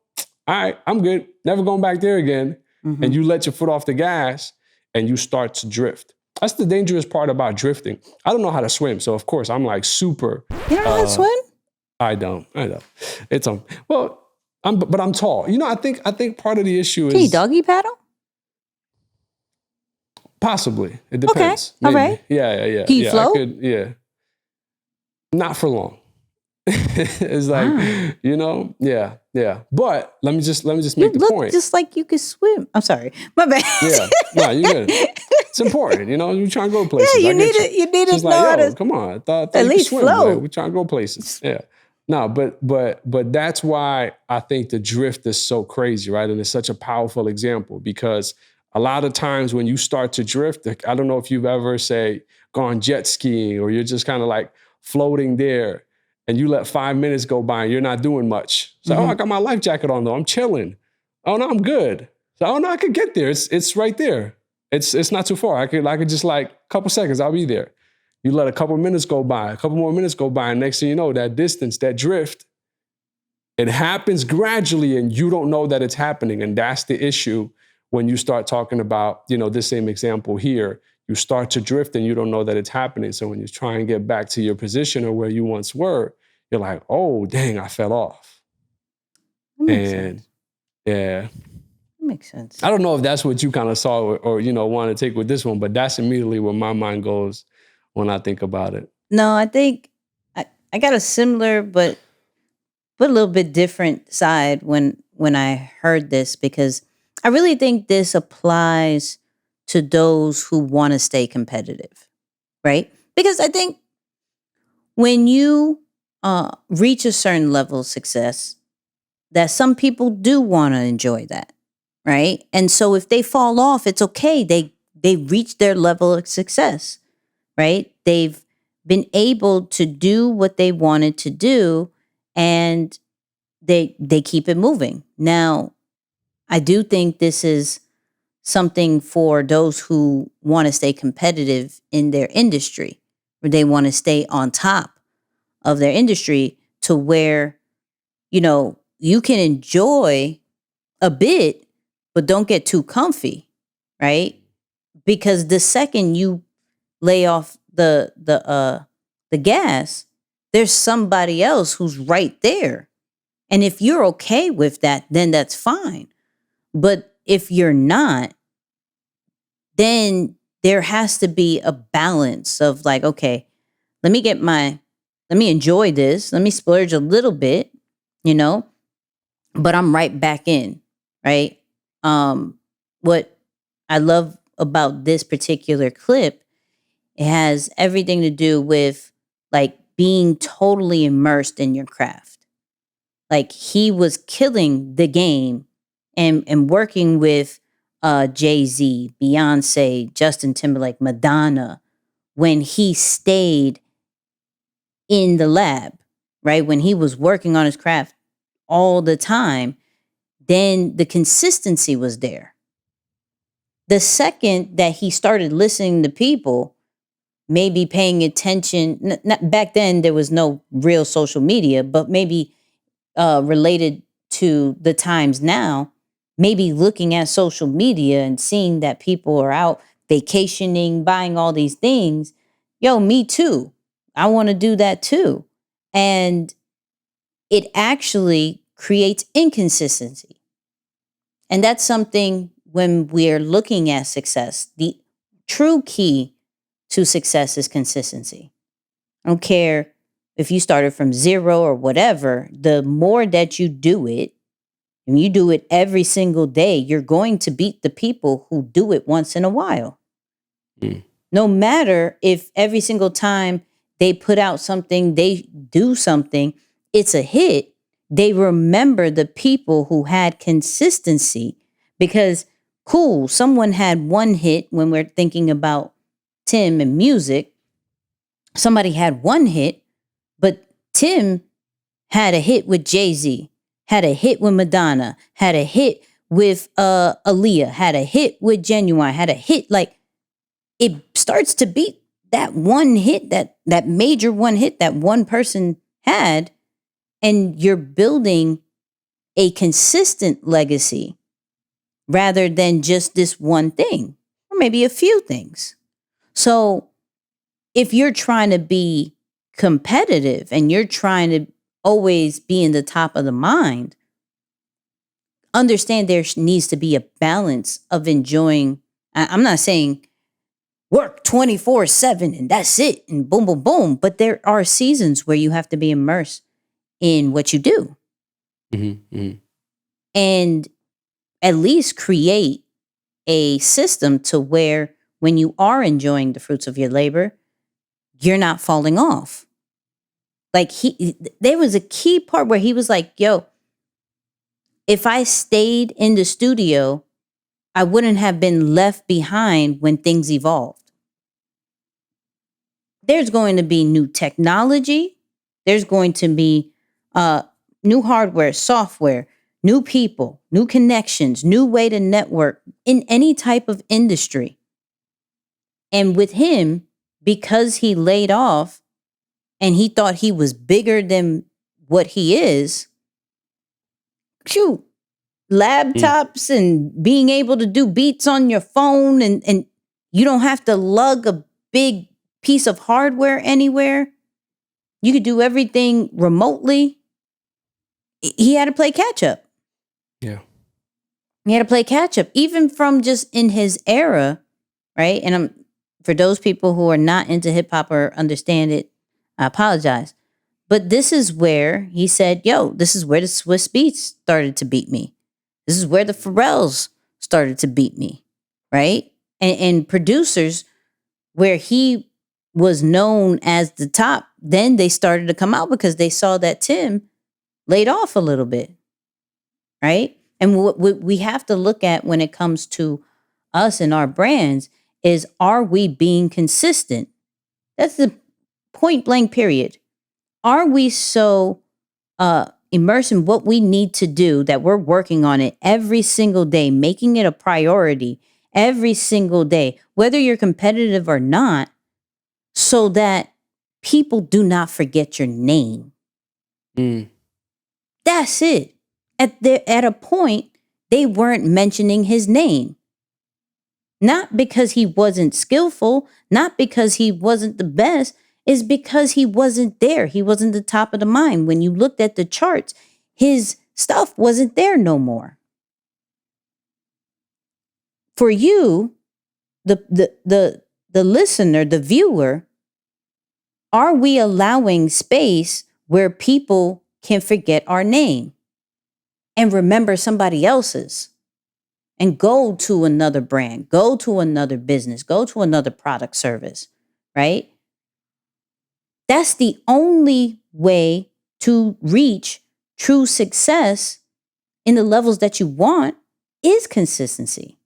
all right, I'm good. Never going back there again. Mm-hmm. And you let your foot off the gas and you start to drift. That's the dangerous part about drifting. I don't know how to swim. So, of course, I'm like super. You don't know how to swim? I don't. It's but I'm tall. I think part of the issue is. Can you doggy paddle? Possibly. It depends. Okay. All right. Yeah. Can you float? Yeah. Not for long. It's like, yeah. But let me just make the point. Just like you could swim. I'm sorry. My bad. Yeah. No, you're good. It's important, you're trying to go places. Yeah, you need to know how to. Come on. I thought at least swim. float. Like, we're trying to go places. Yeah. No, but that's why I think the drift is so crazy, right? And it's such a powerful example because a lot of times when you start to drift, I don't know if you've ever, say, gone jet skiing or you're just kind of like floating there and you let 5 minutes go by and you're not doing much. So, I got my life jacket on though. I'm chilling. Oh no, I'm good. So, oh no, I could get there. It's right there. It's not too far. I could just like a couple seconds, I'll be there. You let a couple minutes go by, a couple more minutes go by, and next thing you know, that distance, that drift, it happens gradually and you don't know that it's happening. And that's the issue when you start talking about, this same example here. You start to drift and you don't know that it's happening. So when you try and get back to your position or where you once were, you're like, oh, dang, I fell off. That makes sense. Yeah. That makes sense. I don't know if that's what you kind of saw or want to take with this one, but that's immediately where my mind goes when I think about it. No, I think I got a similar but a little bit different side when I heard this, because I really think this applies to those who want to stay competitive, right? Because I think when you reach a certain level of success, that some people do want to enjoy that, right? And so if they fall off, it's okay. They reach their level of success, right? They've been able to do what they wanted to do, and they keep it moving. Now, I do think this is something for those who want to stay competitive in their industry, where they want to stay on top of their industry to where, you can enjoy a bit, but don't get too comfy, right? Because the second you lay off the gas, there's somebody else who's right there. And if you're okay with that, then that's fine. But if you're not, then there has to be a balance of like, okay, let me enjoy this. Let me splurge a little bit, but I'm right back in, right? What I love about this particular clip, it has everything to do with like being totally immersed in your craft. Like he was killing the game and working with Jay-Z, Beyonce, Justin Timberlake, Madonna, when he stayed in the lab, right? When he was working on his craft all the time, then the consistency was there. The second that he started listening to people, maybe paying attention, not, back then there was no real social media, but maybe related to the times now, maybe looking at social media and seeing that people are out vacationing, buying all these things. Yo, me too. I want to do that too. And it actually creates inconsistency. And that's something when we're looking at success, the true key to success is consistency. I don't care if you started from zero or whatever, the more that you do it, and you do it every single day, you're going to beat the people who do it once in a while. No matter if every single time they put out something, they do something, it's a hit, they remember the people who had consistency. Because, cool, someone had one hit when we're thinking about Tim and music. Somebody had one hit, but Tim had a hit with Jay-Z, had a hit with Madonna, had a hit with Aaliyah, had a hit with Genuine, had a hit. Like, it starts to beat that one hit, that major one hit that one person had, and you're building a consistent legacy rather than just this one thing, or maybe a few things. So if you're trying to be competitive and you're trying to always be in the top of the mind, understand there needs to be a balance of enjoying. I'm not saying work 24/7 and that's it and boom, boom, boom. But there are seasons where you have to be immersed in what you do. And at least create a system to where when you are enjoying the fruits of your labor, you're not falling off. Like there was a key part where he was like, yo, if I stayed in the studio, I wouldn't have been left behind when things evolved. There's going to be new technology. There's going to be new hardware, software, new people, new connections, new way to network in any type of industry. And with him, because he laid off and he thought he was bigger than what he is, shoot, laptops and being able to do beats on your phone and you don't have to lug a big piece of hardware anywhere. You could do everything remotely. He had to play catch up. Yeah. He had to play catch up, even from just in his era, right? And for those people who are not into hip hop or understand it, I apologize. But this is where he said, yo, this is where the Swiss Beats started to beat me. This is where the Pharrells started to beat me, right? And producers where he was known as the top, then they started to come out because they saw that Tim laid off a little bit, right? And what we have to look at when it comes to us and our brands is, are we being consistent? That's the point blank period. Are we so immersed in what we need to do that we're working on it every single day, making it a priority every single day, whether you're competitive or not, so that people do not forget your name? That's it. At a point, they weren't mentioning his name. Not because he wasn't skillful, not because he wasn't the best, is because he wasn't there. He wasn't the top of the mind. When you looked at the charts, his stuff wasn't there no more. For you, the listener, the viewer, are we allowing space where people can forget our name and remember somebody else's and go to another brand, go to another business, go to another product service, right? That's the only way to reach true success in the levels that you want, is consistency.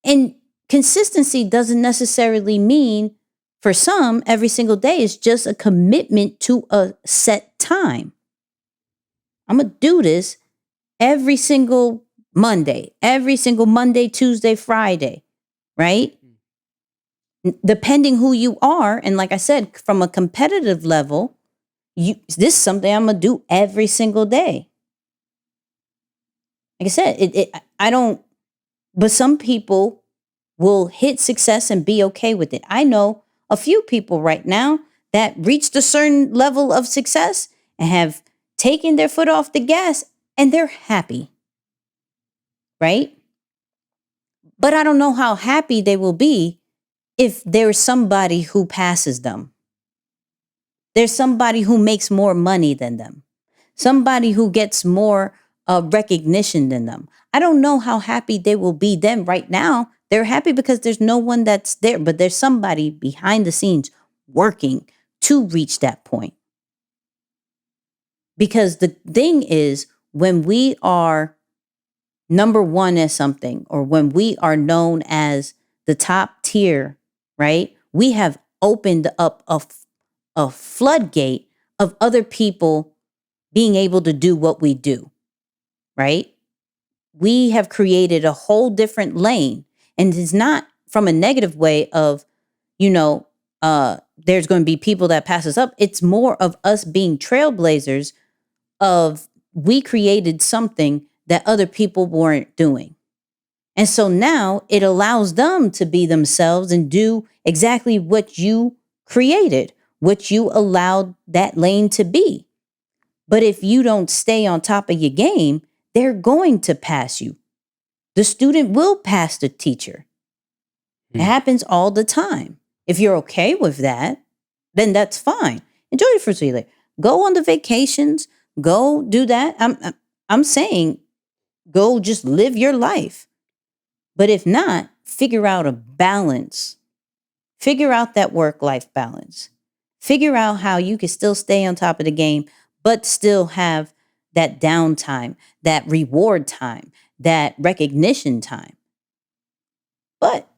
And consistency doesn't necessarily mean, for some, every single day. Is just a commitment to a set time. I'm going to do this every single Monday, Tuesday, Friday, right? Depending who you are. And like I said, from a competitive level, this is something I'm going to do every single day. Like I said, I don't, but some people will hit success and be okay with it. I know a few people right now that reached a certain level of success and have taken their foot off the gas and they're happy, right? But I don't know how happy they will be if there's somebody who passes them. There's somebody who makes more money than them. Somebody who gets more recognition than them. I don't know how happy they will be then. Right now, they're happy because there's no one that's there, but there's somebody behind the scenes working to reach that point. Because the thing is, when we are number one at something, or when we are known as the top tier, right? We have opened up a floodgate of other people being able to do what we do, right? We have created a whole different lane. And it's not from a negative way of, there's going to be people that pass us up. It's more of us being trailblazers of, we created something that other people weren't doing. And so now it allows them to be themselves and do exactly what you created, what you allowed that lane to be. But if you don't stay on top of your game, they're going to pass you. The student will pass the teacher. It happens all the time. If you're okay with that, then that's fine. Enjoy your fruits later. Go on the vacations. Go do that. I'm saying, go just live your life. But if not, figure out a balance. Figure out that work-life balance. Figure out how you can still stay on top of the game, but still have that downtime, that reward time, that recognition time. But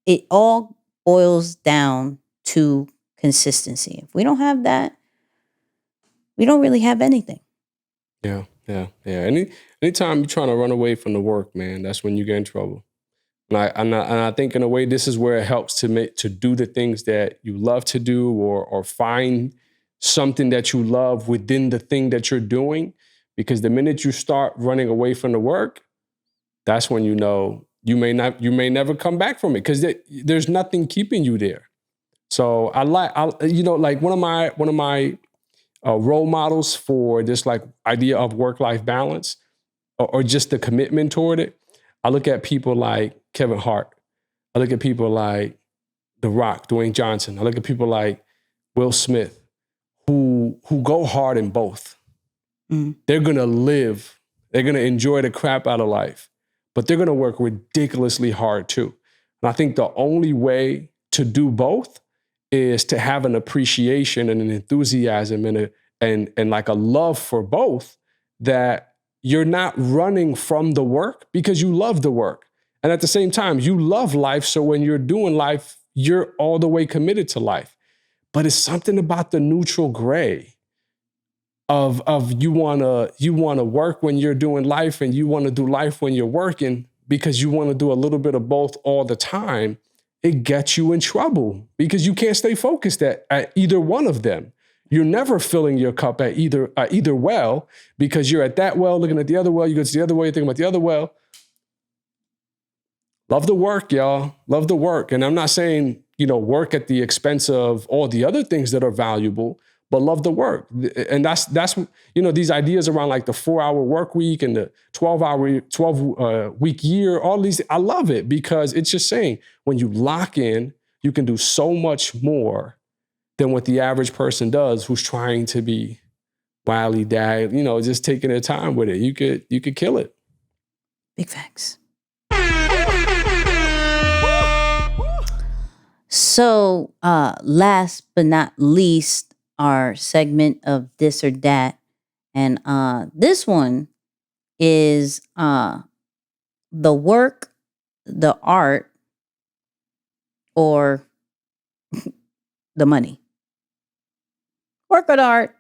it all boils down to consistency. If we don't have that, we don't really have anything. Yeah. Yeah. Anytime you're trying to run away from the work, man, that's when you get in trouble. And I think in a way, this is where it helps to do the things that you love to do, or find something that you love within the thing that you're doing. Because the minute you start running away from the work, that's when you know you may never come back from it, because there's nothing keeping you there. So I like one of my role models for this like idea of work-life balance, or just the commitment toward it. I look at people like Kevin Hart. I look at people like The Rock, Dwayne Johnson. I look at people like Will Smith, who go hard in both. Mm. They're gonna live. They're gonna enjoy the crap out of life, but they're gonna work ridiculously hard too. And I think the only way to do both is to have an appreciation and an enthusiasm and like a love for both, that you're not running from the work because you love the work. And at the same time, you love life. So when you're doing life, you're all the way committed to life. But it's something about the neutral gray of you wanna work when you're doing life, and you wanna do life when you're working, because you wanna do a little bit of both all the time. It gets you in trouble because you can't stay focused at either one of them. You're never filling your cup at either well, because you're at that well looking at the other well. You go to the other well, you're thinking about the other well. Love the work, y'all. Love the work. And I'm not saying, work at the expense of all the other things that are valuable, but love the work. And that's these ideas around like the 4-hour work week and the 12 week year, all these, I love it, because it's just saying when you lock in, you can do so much more than what the average person does who's trying to be wily dad, just taking their time with it. You could kill it. Big facts. So last but not least, our segment of This or That. And this one is the work, the art, or the money. Work or the art,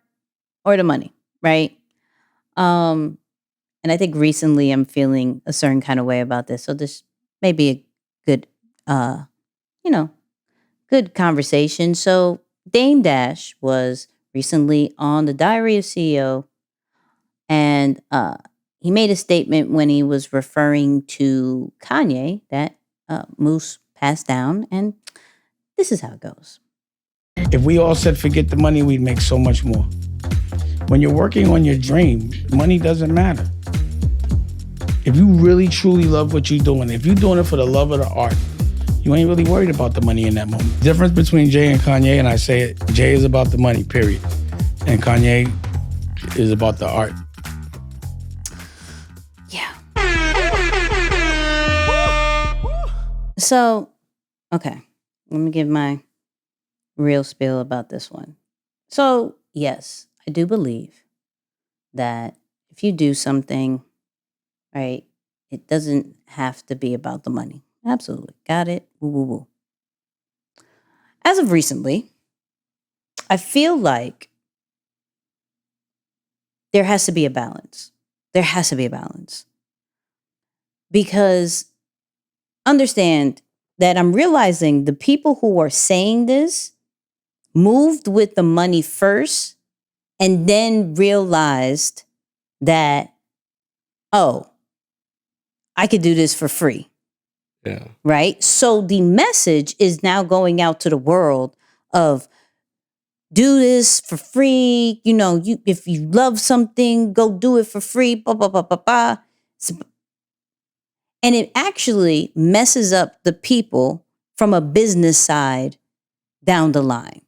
or the money, right? And I think recently I'm feeling a certain kind of way about this. So this may be a good, good conversation. So Dame Dash was recently on the Diary of CEO, and he made a statement when he was referring to Kanye that Moose passed down, and this is how it goes. If we all said forget the money, we'd make so much more. When you're working on your dream, money doesn't matter. If you really truly love what you're doing, if you're doing it for the love of the art, you ain't really worried about the money in that moment. The difference between Jay and Kanye, and I say it, Jay is about the money, period. And Kanye is about the art. Yeah. So, okay, let me give my real spiel about this one. So, yes, I do believe that if you do something, right, it doesn't have to be about the money. Absolutely. Got it. Woo, woo, woo. As of recently, I feel like there has to be a balance. There has to be a balance. Because understand that I'm realizing the people who are saying this moved with the money first and then realized that, oh, I could do this for free. Yeah. Right? So the message is now going out to the world of do this for free. If you love something, go do it for free. Blah, blah, blah, blah, blah. And it actually messes up the people from a business side down the line.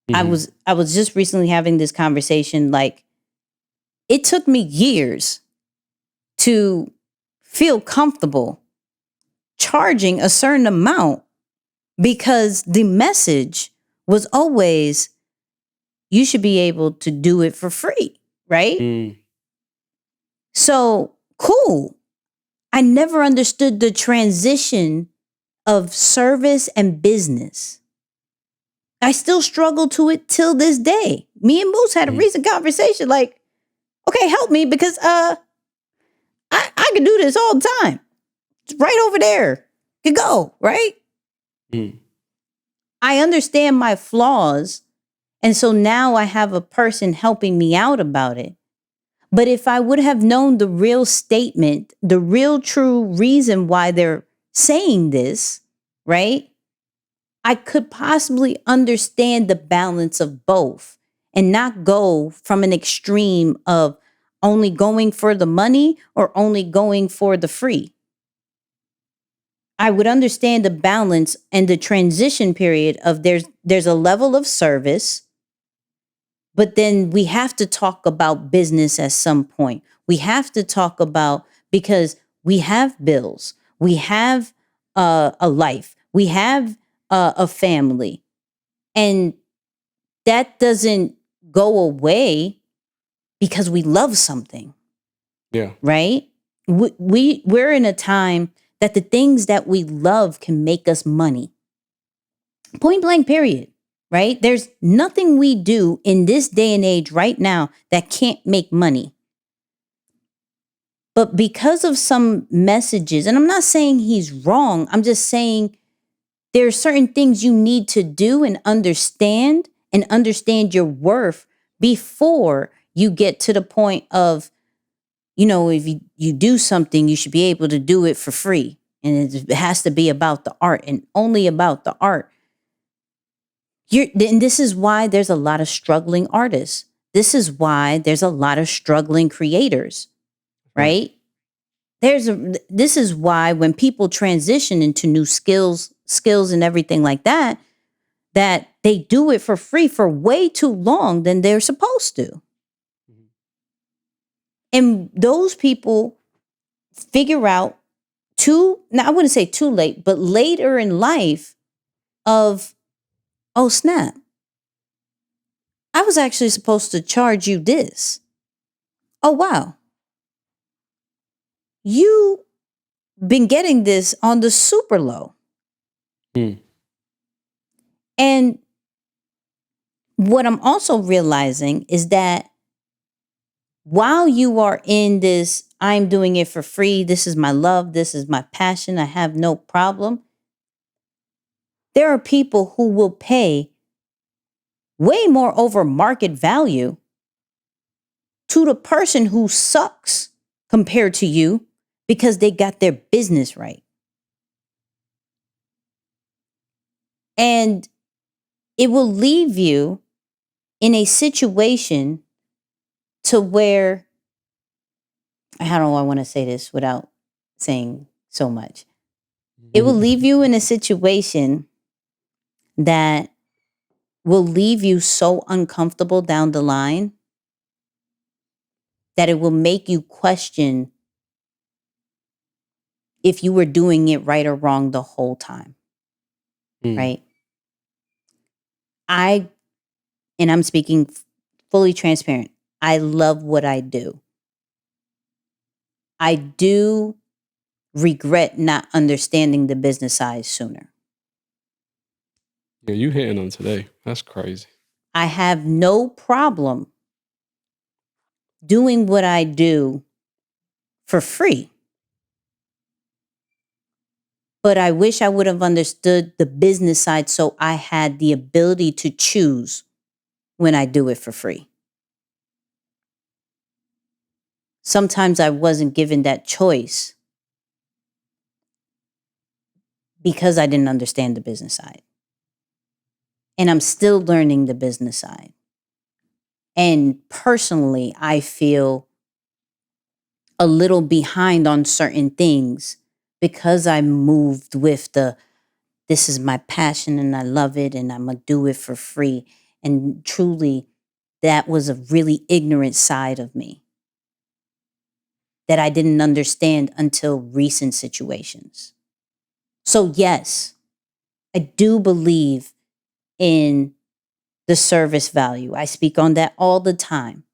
Mm-hmm. I was just recently having this conversation. Like, it took me years to feel comfortable charging a certain amount, because the message was always, you should be able to do it for free, right? Mm. So, cool. I never understood the transition of service and business. I still struggle to it till this day. Me and Moose had a recent conversation. Like, Okay, help me because I can do this all the time. It's right over there. You go, right? Mm. I understand my flaws. And so now I have a person helping me out about it. But if I would have known the real statement, the real true reason why they're saying this, right? I could possibly understand the balance of both and not go from an extreme of only going for the money or only going for the free. I would understand the balance and the transition period of there's a level of service, but then we have to talk about business at some point. We have to talk about, because we have bills, we have a life, we have a family, and that doesn't go away because we love something. Yeah. Right? We're in a time that the things that we love can make us money. Point blank, period. Right? There's nothing we do in this day and age right now that can't make money. But because of some messages, and I'm not saying he's wrong, I'm just saying there are certain things you need to do and understand your worth before you get to the point of, if you do something, you should be able to do it for free. And it has to be about the art and only about the art. And this is why there's a lot of struggling artists. This is why there's a lot of struggling creators, right? This is why when people transition into new skills and everything like that, that they do it for free for way too long than they're supposed to. And those people figure out I wouldn't say too late, but later in life of, oh snap, I was actually supposed to charge you this. Oh wow. You been getting this on the super low. Mm. And what I'm also realizing is that while you are in this, I'm doing it for free, this is my love, this is my passion, I have no problem, there are people who will pay way more over market value to the person who sucks compared to you because they got their business right. And it will leave you in a situation to where, how do I want to say this without saying so much? It will leave you in a situation that will leave you so uncomfortable down the line that it will make you question if you were doing it right or wrong the whole time. Right? And I'm speaking fully transparent, I love what I do. I do regret not understanding the business side sooner. Yeah, you hitting on today. That's crazy. I have no problem doing what I do for free. But I wish I would have understood the business side so I had the ability to choose when I do it for free. Sometimes I wasn't given that choice because I didn't understand the business side. And I'm still learning the business side. And personally, I feel a little behind on certain things because I moved with this is my passion and I love it and I'm going to do it for free. And truly, that was a really ignorant side of me that I didn't understand until recent situations. So yes, I do believe in the service value. I speak on that all the time.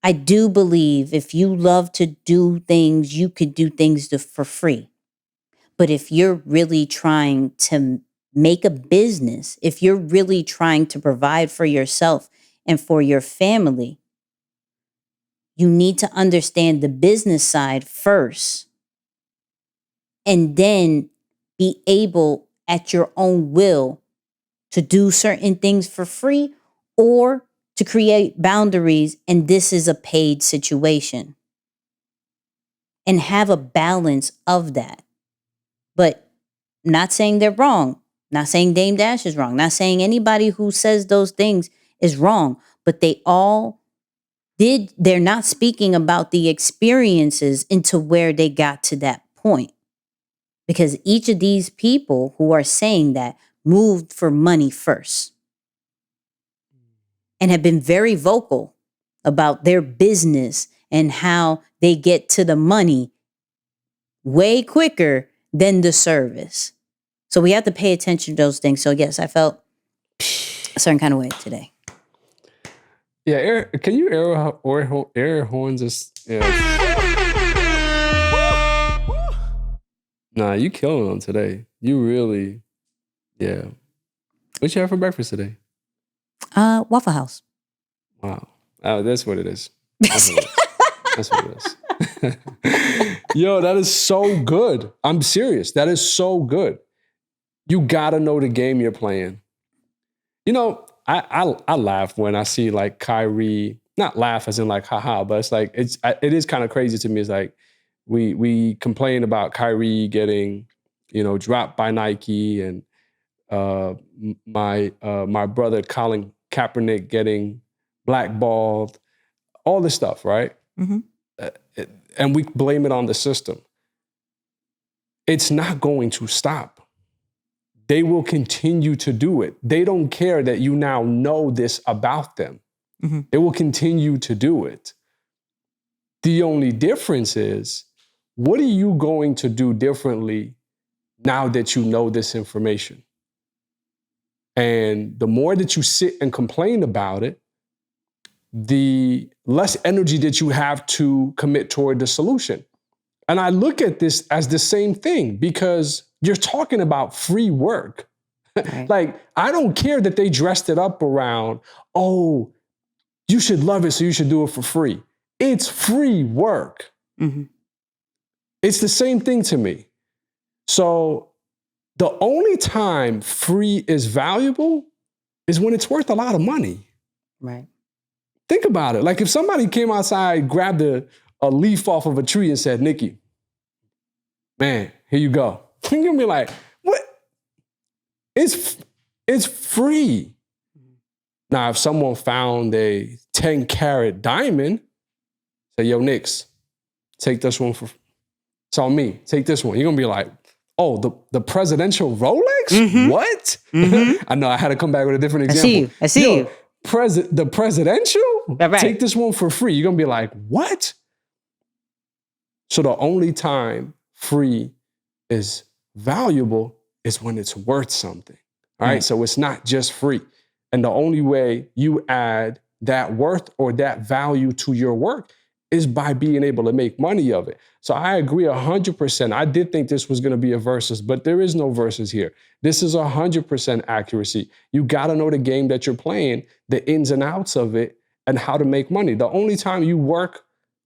I do believe if you love to do things, you could do things for free. But if you're really trying to make a business, if you're really trying to provide for yourself and for your family, you need to understand the business side first, and then be able at your own will to do certain things for free or to create boundaries. And this is a paid situation, and have a balance of that. But not saying they're wrong, not saying Dame Dash is wrong, not saying anybody who says those things is wrong, but they're not speaking about the experiences into where they got to that point. Because each of these people who are saying that moved for money first and have been very vocal about their business and how they get to the money way quicker than the service. So we have to pay attention to those things. So yes, I felt a certain kind of way today. Yeah, can you air horns us? Yeah. Nah, you killing them today. You really, yeah. What you have for breakfast today? Waffle House. Wow. Oh, that's what it is. That's what it is. Yo, that is so good. I'm serious. That is so good. You gotta know the game you're playing. You know, I laugh when I see like Kyrie, not laugh as in like haha, but it's like it is kind of crazy to me. It's like we complain about Kyrie getting, dropped by Nike, and my brother Colin Kaepernick getting blackballed, all this stuff, right? Mm-hmm. And we blame it on the system. It's not going to stop. They will continue to do it. They don't care that you now know this about them. Mm-hmm. They will continue to do it. The only difference is, what are you going to do differently now that you know this information? And the more that you sit and complain about it, the less energy that you have to commit toward the solution. And I look at this as the same thing, because you're talking about free work. Right. Like, I don't care that they dressed it up around, oh, you should love it, so you should do it for free. It's free work. Mm-hmm. It's the same thing to me. So the only time free is valuable is when it's worth a lot of money. Right. Think about it. Like, if somebody came outside, grabbed a leaf off of a tree and said, Nicky, man, here you go. You're going to be like, what? It's free. Now, if someone found a 10-carat diamond, say, yo, Knicks, take this one it's on me. Take this one. You're going to be like, oh, the presidential Rolex? Mm-hmm. What? Mm-hmm. I know I had to come back with a different example. I see you. The presidential? Right. Take this one for free. You're going to be like, what? So the only time free is valuable is when it's worth something. All right. So it's not just free. And the only way you add that worth or that value to your work is by being able to make money of it. So I agree 100%. I did think this was going to be a versus, but there is no versus here. This is 100% accuracy. You got to know the game that you're playing, the ins and outs of it, and how to make money. The only time you work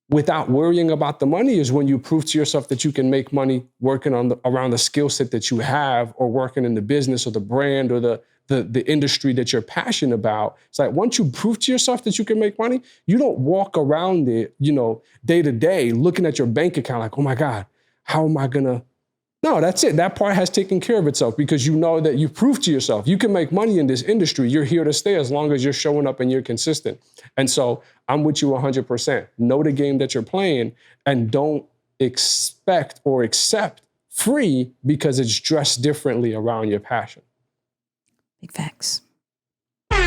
without worrying about the money is when you prove to yourself that you can make money working around the skill set that you have, or working in the business or the brand or the industry that you're passionate about. It's like, once you prove to yourself that you can make money, you don't walk around it, day to day looking at your bank account like, oh my God, how am I gonna? No, that's it. That part has taken care of itself, because you know that you proved to yourself you can make money in this industry. You're here to stay as long as you're showing up and you're consistent. And so I'm with you 100%. Know the game that you're playing, and don't expect or accept free because it's dressed differently around your passion. Big facts. We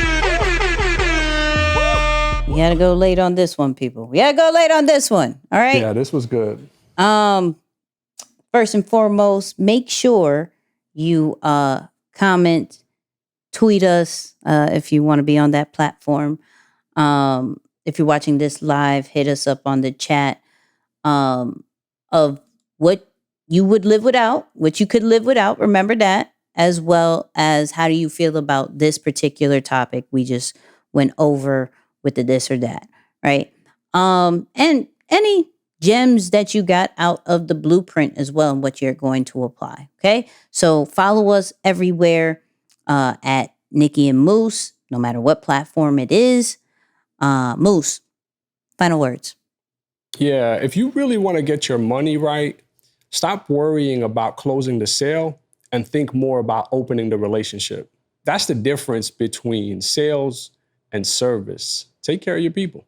gotta go late on this one, people. We gotta go late on this one. All right. Yeah, this was good. First and foremost, make sure you comment, tweet us if you want to be on that platform. If you're watching this live, hit us up on the chat of what you would live without, what you could live without. Remember that. As well as, how do you feel about this particular topic we just went over with the this or that, right? And any gems that you got out of the blueprint as well and what you're going to apply. Okay. So follow us everywhere at Nicky and Moose, no matter what platform it is. Moose, final words. Yeah, if you really want to get your money right, stop worrying about closing the sale and think more about opening the relationship. That's the difference between sales and service. Take care of your people.